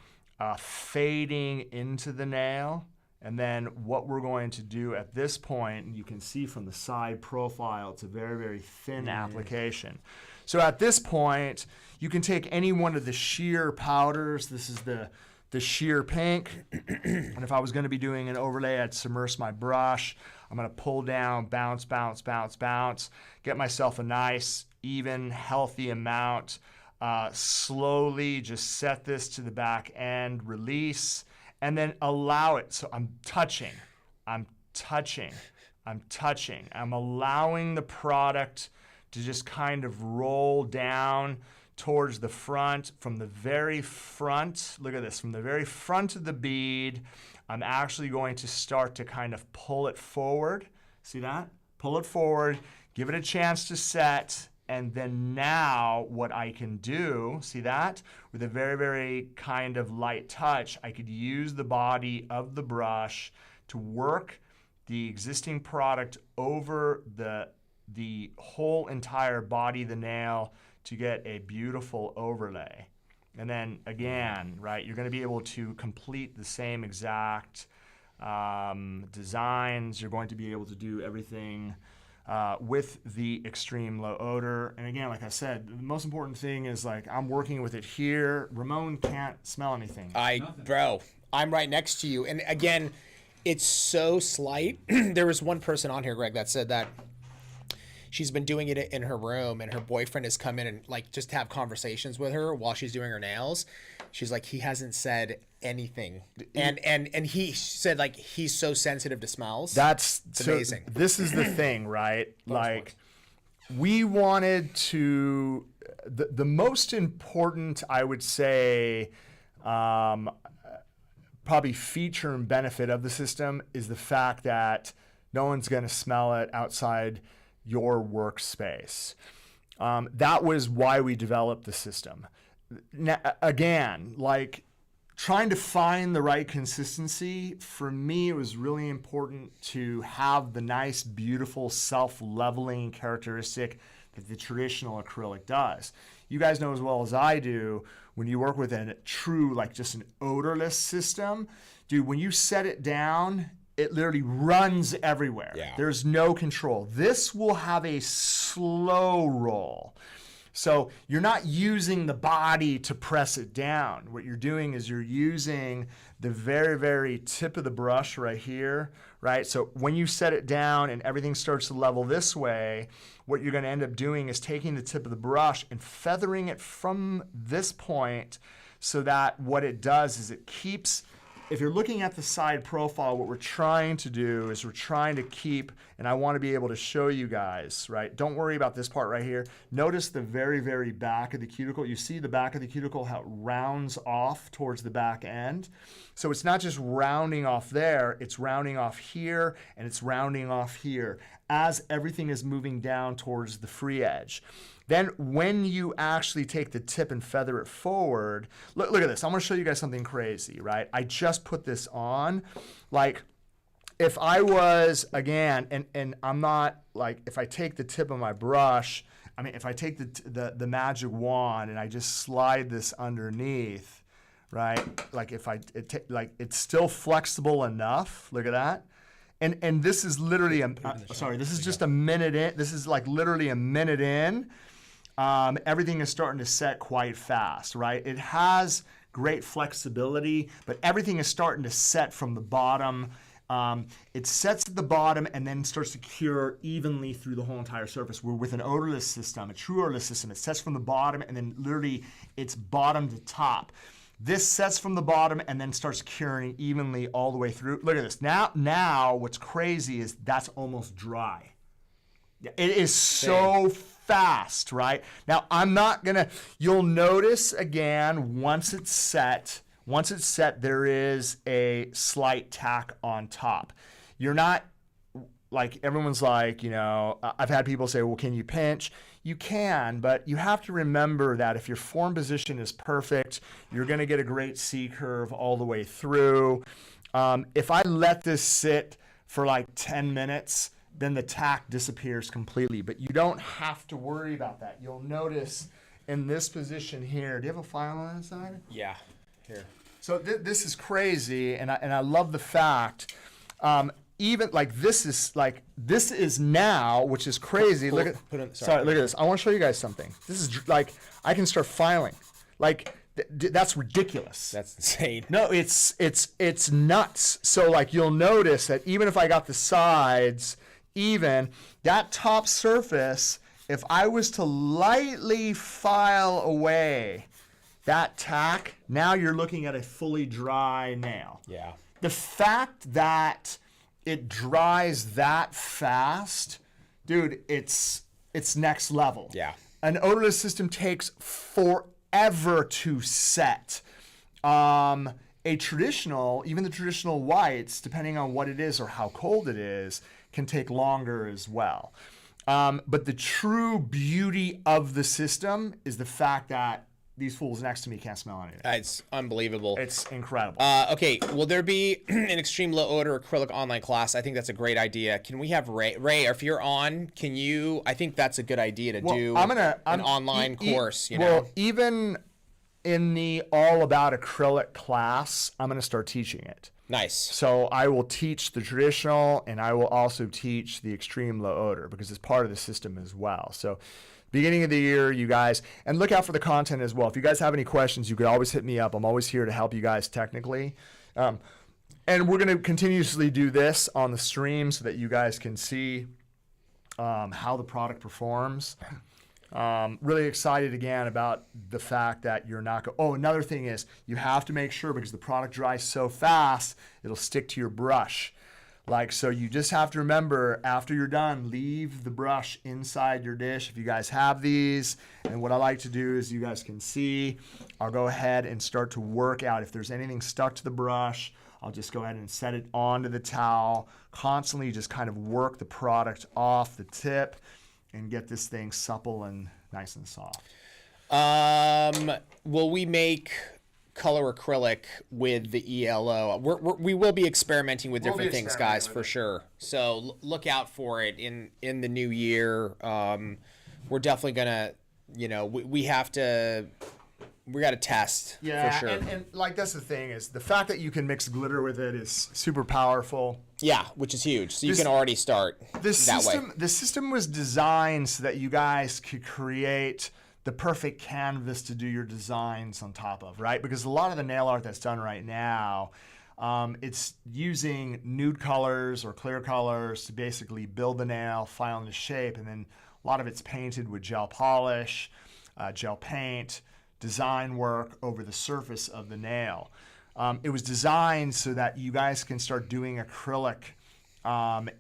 fading into the nail. And then what we're going to do at this point, you can see from the side profile, it's a very, very thin application. So at this point, you can take any one of the sheer powders. This is the sheer pink. And if I was going to be doing an overlay, I'd submerge my brush. I'm going to pull down, bounce, bounce, bounce, bounce, get myself a nice, even, healthy amount. Slowly just set this to the back end, release, and then allow it. So I'm touching, I'm allowing the product to just kind of roll down towards the front. From the very front, look at this, from the very front of the bead, I'm actually going to start to kind of pull it forward. See that? Pull it forward, give it a chance to set, and then now what I can do, see that? With a very, very kind of light touch, I could use the body of the brush to work the existing product over the whole entire body of the nail to get a beautiful overlay. And then again, right, you're going to be able to complete the same exact designs. You're going to be able to do everything with the extreme low odor. And again, like I said, the most important thing is, like, I'm working with it here. Ramon can't smell anything. Bro, I'm right next to you. And again, it's so slight. There was one person on here, Greg, that said that she's been doing it in her room, and her boyfriend has come in and, like, just have conversations with her while she's doing her nails. She's like, he hasn't said anything, and he said, like, he's so sensitive to smells. It's so amazing. This is the thing, right? Like, we wanted to, the most important, I would say, probably feature and benefit of the system is the fact that no one's going to smell it outside your workspace. That was why we developed the system. Now, again, like, trying to find the right consistency, for me, it was really important to have the nice, beautiful, self-leveling characteristic that the traditional acrylic does. You guys know as well as I do, when you work with a true, like, just an odorless system, dude, when you set it down, it literally runs everywhere. Yeah. There's no control. This will have a slow roll. So you're not using the body to press it down. What you're doing is you're using the very, very tip of the brush right here, right? So when you set it down and everything starts to level this way, what you're going to end up doing is taking the tip of the brush and feathering it from this point, so that what it does is it keeps, if you're looking at the side profile, what we're trying to do is we're trying to keep, and I want to be able to show you guys, right? Don't worry about this part right here. Notice the very, very back of the cuticle. You see the back of the cuticle, how it rounds off towards the back end. So it's not just rounding off there, it's rounding off here, and it's rounding off here as everything is moving down towards the free edge. Then when you actually take the tip and feather it forward, look at this. I'm gonna show you guys something crazy, right? I just put this on. Like, if I was, again, and I'm not, like, if I take the tip of my brush, I mean, if I take the magic wand and I just slide this underneath, right? Like, if like, it's still flexible enough. Look at that. And this is literally, this is just a minute in. This is like literally a minute in. Everything is starting to set quite fast, right? It has great flexibility, but everything is starting to set from the bottom. It sets at the bottom and then starts to cure evenly through the whole entire surface. We're with an odorless system, a true odorless system. It sets from the bottom and then literally it's bottom to top. This sets from the bottom and then starts curing evenly all the way through. Look at this. Now what's crazy is that's almost dry. It is so fast, right? Now, I'm not gonna, you'll notice again, once it's set, there is a slight tack on top. You're not, like, everyone's like, you know, I've had people say, well, can you pinch? You can, but you have to remember that if your form position is perfect, you're gonna get a great C curve all the way through. If I let this sit for like 10 minutes, then the tack disappears completely, but you don't have to worry about that. You'll notice in this position here, do you have a file on that side? Yeah, here. So this is crazy, and I love the fact, even like this is now, which is crazy. Look at look at this. I want to show you guys something. This is like I can start filing, like that's ridiculous. That's insane. No, it's nuts. So like you'll notice that even if I got the sides even, that top surface, if I was to lightly file away that tack, now you're looking at a fully dry nail. Yeah. The fact that it dries that fast, dude, it's next level. Yeah. An odorless system takes forever to set. A traditional, even the traditional whites, depending on what it is or how cold it is, can take longer as well. But the true beauty of the system is the fact that these fools next to me can't smell anything. It's unbelievable. It's incredible. Okay, will there be an extreme low odor acrylic online class? I think that's a great idea. Can we have Ray? Ray, if you're on, can you? I think that's a good idea to do an online course. Even in the all about acrylic class, I'm gonna start teaching it. Nice. So I will teach the traditional, and I will also teach the extreme low odor because it's part of the system as well. So beginning of the year, you guys, and look out for the content as well. If you guys have any questions, you could always hit me up. I'm always here to help you guys technically. And we're going to continuously do this on the stream so that you guys can see how the product performs. Really excited again about the fact that you're not another thing is you have to make sure, because the product dries so fast, it'll stick to your brush. So you just have to remember, after you're done, leave the brush inside your dish if you guys have these. And what I like to do is, you guys can see, I'll go ahead and start to work out. If there's anything stuck to the brush, I'll just go ahead and set it onto the towel. Constantly just kind of work the product off the tip and get this thing supple and nice and soft. Will we make color acrylic with the ELO? We will be experimenting with different things, guys, for sure. So look out for it in the new year. We're definitely gonna, we got to test for sure. And like that's the thing is the fact that you can mix glitter with it is super powerful. Yeah, which is huge. So you can already start that way. The system was designed so that you guys could create the perfect canvas to do your designs on top of, right? Because a lot of the nail art that's done right now, it's using nude colors or clear colors to basically build the nail, file into shape, and then a lot of it's painted with gel polish, gel paint, design work over the surface of the nail. It was designed so that you guys can start doing acrylic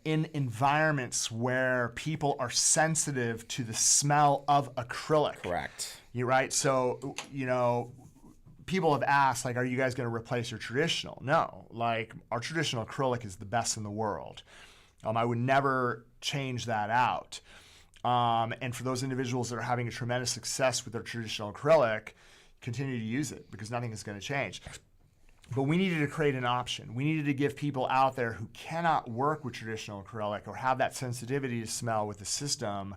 in environments where people are sensitive to the smell of acrylic. Correct. You're right. So, people have asked, are you guys going to replace your traditional? No. Our traditional acrylic is the best in the world. I would never change that out. And for those individuals that are having a tremendous success with their traditional acrylic, continue to use it because nothing is going to change. But we needed to create an option. We needed to give people out there who cannot work with traditional acrylic or have that sensitivity to smell with the system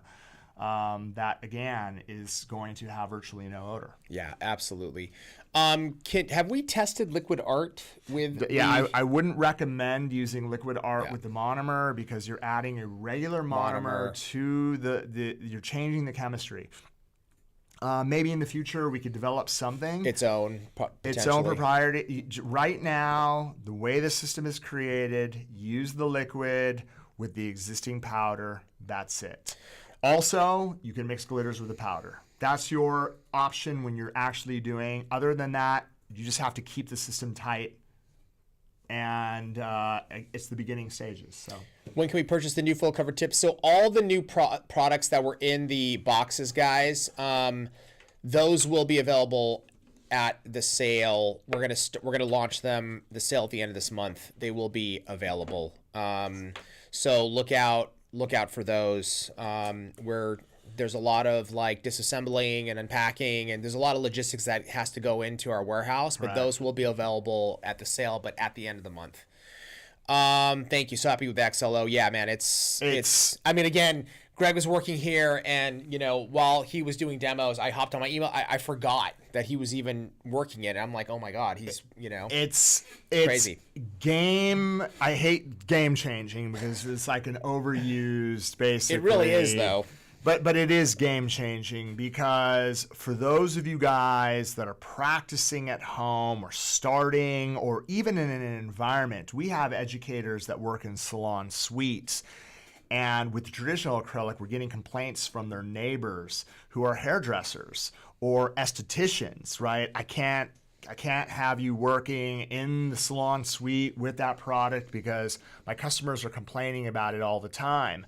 that, again, is going to have virtually no odor. Yeah, absolutely. Have we tested liquid art with? I wouldn't recommend using liquid art with the monomer because you're adding a regular monomer to you're changing the chemistry. Maybe in the future we could develop something. Its own proprietary. Right now, the way the system is created, use the liquid with the existing powder. That's it. Also, you can mix glitters with the powder. That's your option when you're actually doing. Other than that, you just have to keep the system tight. And it's the beginning stages. So when can we purchase the new full cover tips? So all the new products that were in the boxes, guys, those will be available at the sale. We're gonna launch them the sale at the end of this month. They will be available. So look out for those. There's a lot of disassembling and unpacking, and there's a lot of logistics that has to go into our warehouse, but those will be available at the sale, but at the end of the month. Thank you. So happy with XLO. Yeah, man, it's I mean, again, Greg was working here, and while he was doing demos, I hopped on my email. I forgot that he was even working it. I'm like, oh my god, he's It's crazy. I hate game changing because it's like an overused, basically. It really is, though. But it is game changing because for those of you guys that are practicing at home or starting or even in an environment, we have educators that work in salon suites. And with the traditional acrylic, we're getting complaints from their neighbors who are hairdressers or estheticians, right? I can't have you working in the salon suite with that product because my customers are complaining about it all the time.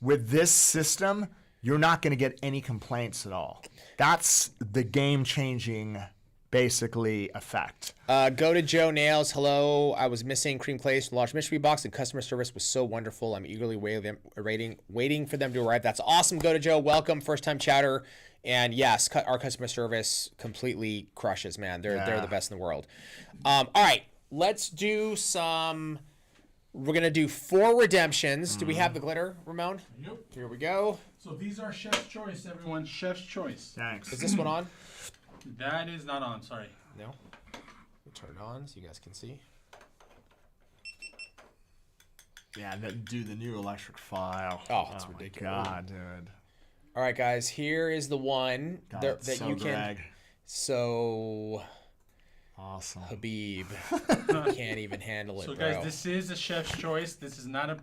With this system, you're not going to get any complaints at all. That's the game-changing, basically, effect. Go to Joe Nails. Hello. I was missing cream clays from the large mystery box, and customer service was so wonderful. I'm eagerly waiting for them to arrive. That's awesome. Go to Joe. Welcome, first-time chatter. And yes, our customer service completely crushes, man. They're the best in the world. All right, let's do some. We're gonna do 4 redemptions. Do we have the glitter, Ramon? Yep. Here we go. So these are Chef's Choice, everyone. Chef's Choice. Thanks. Is this one on? That is not on. Sorry. No. We'll turn it on so you guys can see. Yeah, do the new electric file. Oh, it's ridiculous. God, dude. All right, guys. Here is the one God, that so you can. Greg. So. Awesome. Habib can't even handle it, So bro. guys, this is a Chef's Choice. This is not a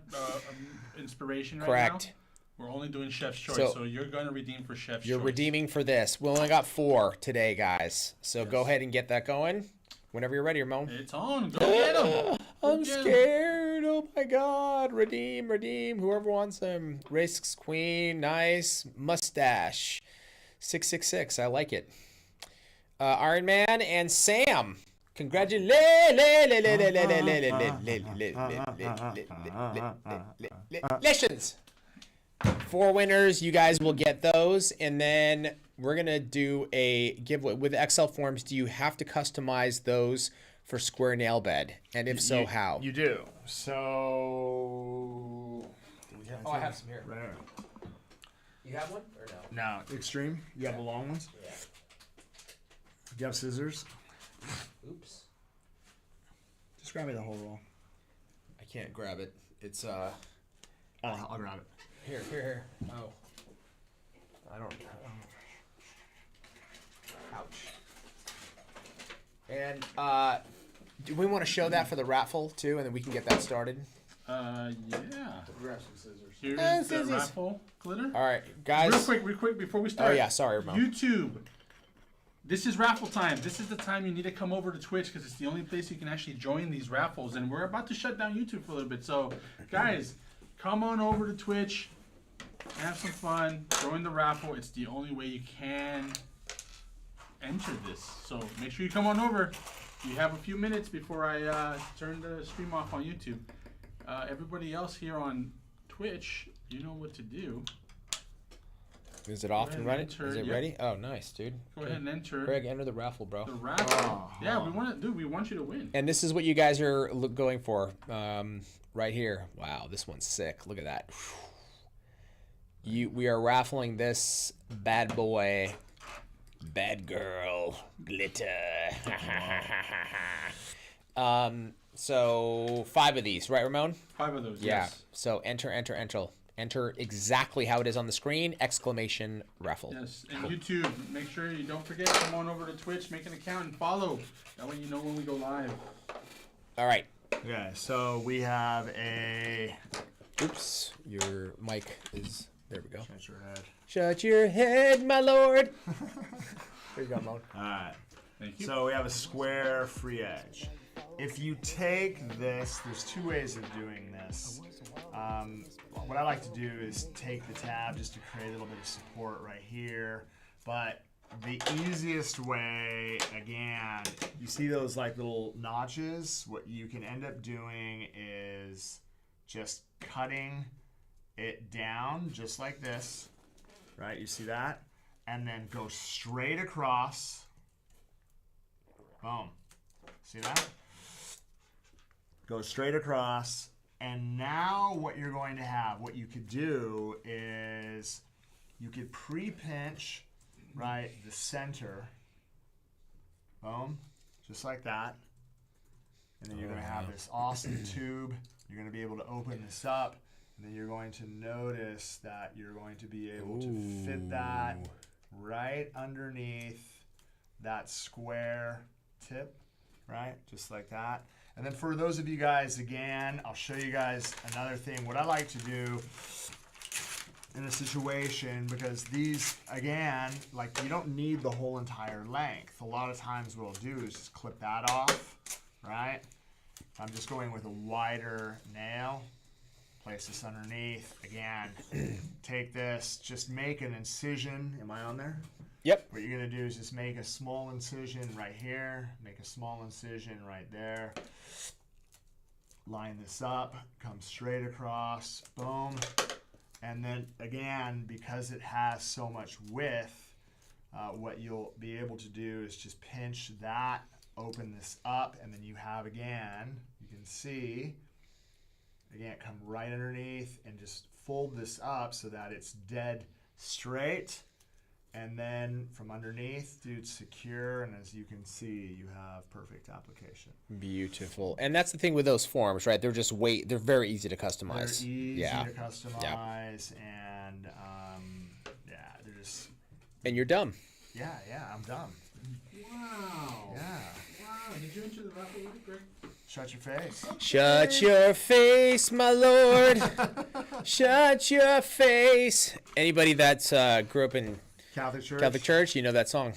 inspiration right Correct. now. We're only doing Chef's Choice. So- So you're going to redeem for Chef's You're Choice. redeeming for this. We only got 4 today, guys. So go ahead and get that going whenever you're ready, Ramon. It's on. Go get them. I'm scared. Oh my God. Redeem. Whoever wants them. Risks Queen. Nice. Mustache. 666. I like it. Iron Man and Sam. Congratulations. 4 winners. You guys will get those. And then we're going to do a giveaway. With Excel forms, do you have to customize those for Square Nail Bed? And if so, how? You do. So. Oh, I have some here. Right here. You have one or no? No, extreme. You have the long ones. Yeah. You have scissors. Oops. Just grab me the whole roll. I can't grab it. It's I'll grab it. here. Oh. I don't. Ouch. And do we want to show that for the raffle too, and then we can get that started? Yeah. Grab some scissors. Here's the scissors. raffle glitter. All right, guys. Real quick before we start. Oh yeah, sorry, Ramon. YouTube. This is raffle time. This is the time you need to come over to Twitch because it's the only place you can actually join these raffles. And we're about to shut down YouTube for a little bit. So, guys, come on over to Twitch. Have some fun. Join the raffle. It's the only way you can enter this. So make sure you come on over. You have a few minutes before I turn the stream off on YouTube. Everybody else here on Twitch, you know what to do. Is it off and running? enter, Is it yep. ready? Oh, nice, dude. Go ahead and enter Greg, enter the raffle, bro. the raffle. Yeah, we want you to win. And this is what you guys are going for, right here. Wow, this one's sick. Look at that. We are raffling this bad boy, bad girl, glitter. So 5 of these, right, Ramon? 5 of those. Yeah. Yes. So enter. Enter exactly how it is on the screen! Exclamation raffle. Yes, and YouTube, make sure you don't forget, come on over to Twitch, make an account, and follow. That way you know when we go live. All right. Okay, so we have a. Oops, your mic is. There we go. Shut your head. Shut your head, my lord. There you go, Ramon. All right. Thank you. So we have a square free edge. If you take this, there's 2 ways of doing this. What I like to do is take the tab just to create a little bit of support right here. But the easiest way, again, you see those like little notches? What you can end up doing is just cutting it down just like this, right? You see that? And then go straight across. Boom. See that? Go straight across And now what you're going to have, what you could do is you could pre-pinch, right, the center. Boom. Just like that. And then you're going to have this awesome tube. You're going to be able to open this up. And then you're going to notice that you're going to be able to fit that right underneath that square tip, right? Just like that. And then for those of you guys, again, I'll show you guys another thing. What I like to do in a situation, because these, again, like you don't need the whole entire length. A lot of times what I'll do is just clip that off, right? I'm just going with a wider nail. Place this underneath. Again, take this, just make an incision. Am I on there? Yep. What you're going to do is just make a small incision right here. Make a small incision right there. Line this up. Come straight across. Boom. And then, again, because it has so much width, what you'll be able to do is just pinch that, open this up, and then you have, again, you can see, again, come right underneath and just fold this up so that it's dead straight. And then from underneath, dude, secure. And as you can see, you have perfect application. Beautiful. And that's the thing with those forms, right? They're very easy to customize. They're easy yeah. to customize. Yeah. And yeah, they're just. And you're dumb. Yeah, I'm dumb. Wow. Yeah. Wow. Did you enter the raffle with it, Greg? Shut your face. Shut your face, my lord. Shut your face. Anybody that's grew up in Catholic Church, you know that song.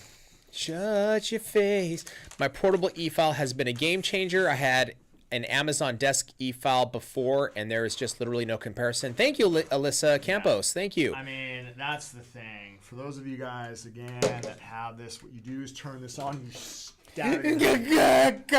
Shut your face. My portable e-file has been a game changer. I had an Amazon desk e-file before, and there is just literally no comparison. Thank you, Alyssa Campos. Thank you. I mean, that's the thing. For those of you guys, again, that have this, what you do is turn this on. You stab it.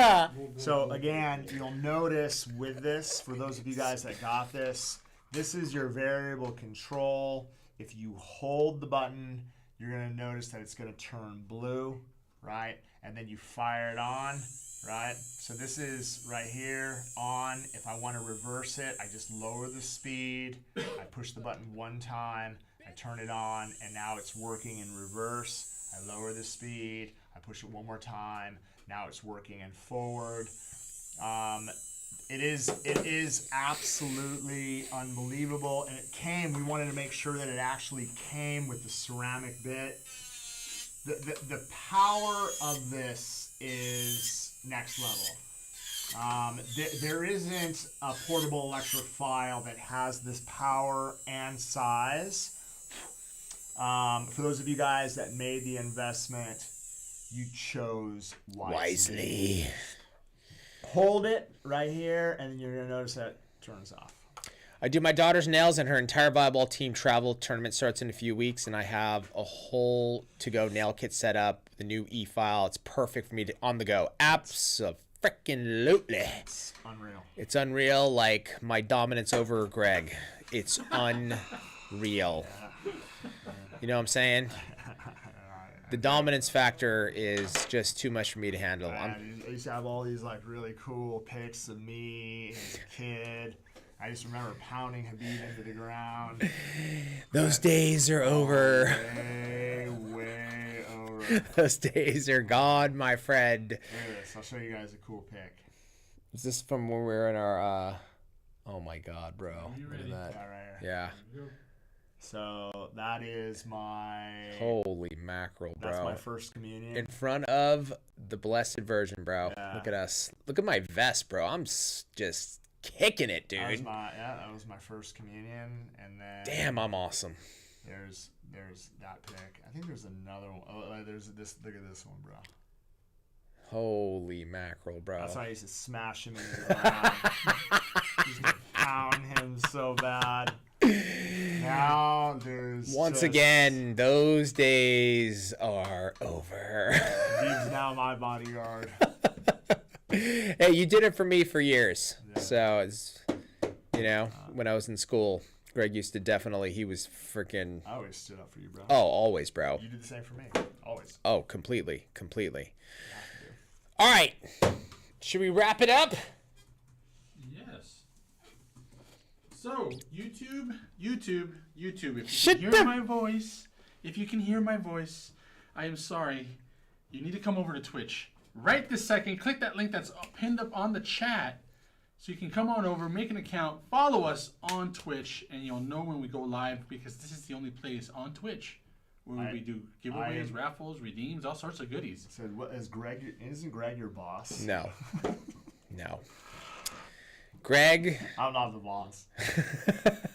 So, again, you'll notice with this, for those of you guys that got this, this is your variable control. If you hold the button, you're going to notice that it's going to turn blue, right? And then you fire it on, right? So this is right here on. If I want to reverse it, I just lower the speed. I push the button one time. I turn it on, and now it's working in reverse. I lower the speed. I push it one more time. Now it's working in forward. It is absolutely unbelievable, and we wanted to make sure that it actually came with the ceramic bit. The power of this is next level. There isn't a portable electrophile that has this power and size. For those of you guys that made the investment, you chose wisely. Hold it right here, and then you're going to notice that it turns off. I do my daughter's nails, and her entire volleyball team travel tournament starts in a few weeks, and I have a whole to-go nail kit set up, the new e-file. It's perfect for me to on the go. Abso-freaking-lutely. It's unreal. It's unreal, like my dominance over Greg. It's unreal. You know what I'm saying? The dominance factor is just too much for me to handle. I used to have all these like really cool pics of me as a kid. I just remember pounding Habib into the ground. Those days are over. Way over. Those days are gone, my friend. Look at this. I'll show you guys a cool pic. Is this from when we were in our, oh my God, bro. Are you Look at ready? that. Yeah, right here. Yeah. So that is my. Holy mackerel, bro. That's my first communion. In front of the Blessed Virgin, bro. Yeah. Look at us. Look at my vest, bro. I'm just kicking it, dude. That was my first communion, and then. Damn, I'm awesome. There's that pic. I think there's another one. Oh, there's this. Look at this one, bro. Holy mackerel, bro. That's why I used to smash him into the ground. Used to pound him so bad. Now there's Once again, those days are over. He's now my bodyguard. Hey, you did it for me for years. Yeah. So it's, when I was in school, Greg used to he was freaking. I always stood up for you, bro. Oh, always, bro. You did the same for me. Always. Oh, completely. All right. Should we wrap it up? Yes. So, YouTube. If you Shut can hear the- my voice, I am sorry. You need to come over to Twitch. Right this second, click that link that's pinned up on the chat so you can come on over, make an account, follow us on Twitch, and you'll know when we go live because this is the only place on Twitch where we do giveaways, raffles, redeems, all sorts of goodies. Said, what is Greg? Isn't Greg your boss? No. No. Greg. I'm not the boss.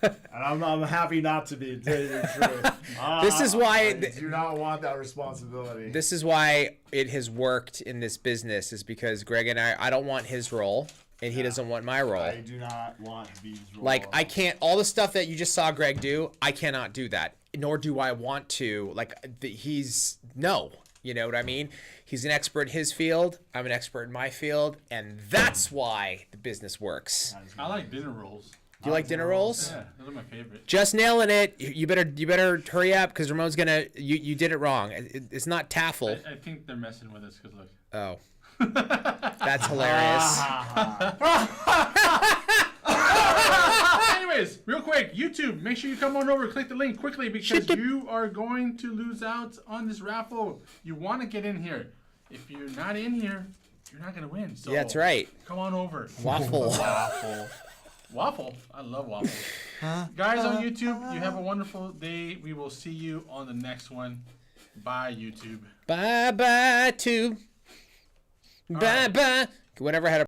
And I'm happy not to be, to tell you the truth. This is why I do not want that responsibility. This is why it has worked in this business, is because Greg and I don't want his role, and he doesn't want my role. I do not want B's role. Like, I can't, all the stuff that you just saw Greg do, I cannot do that, nor do I want to. Like, no, you know what I mean? He's an expert in his field, I'm an expert in my field, and that's why the business works. I like dinner rolls. Do you like dinner rolls? Yeah, those are my favorite. Just nailing it. You better hurry up, because Ramon's gonna, you did it wrong. It's not taffel. I think they're messing with us because look. Oh. That's hilarious. Anyways, real quick, YouTube, make sure you come on over, click the link quickly because you are going to lose out on this raffle. You want to get in here. If you're not in here, you're not going to win. So Yeah, that's right. Come on over. Waffle. Waffle. I love waffles. Guys on YouTube, you have a wonderful day. We will see you on the next one. Bye, YouTube. Bye-bye, tube. Bye-bye. Whatever had a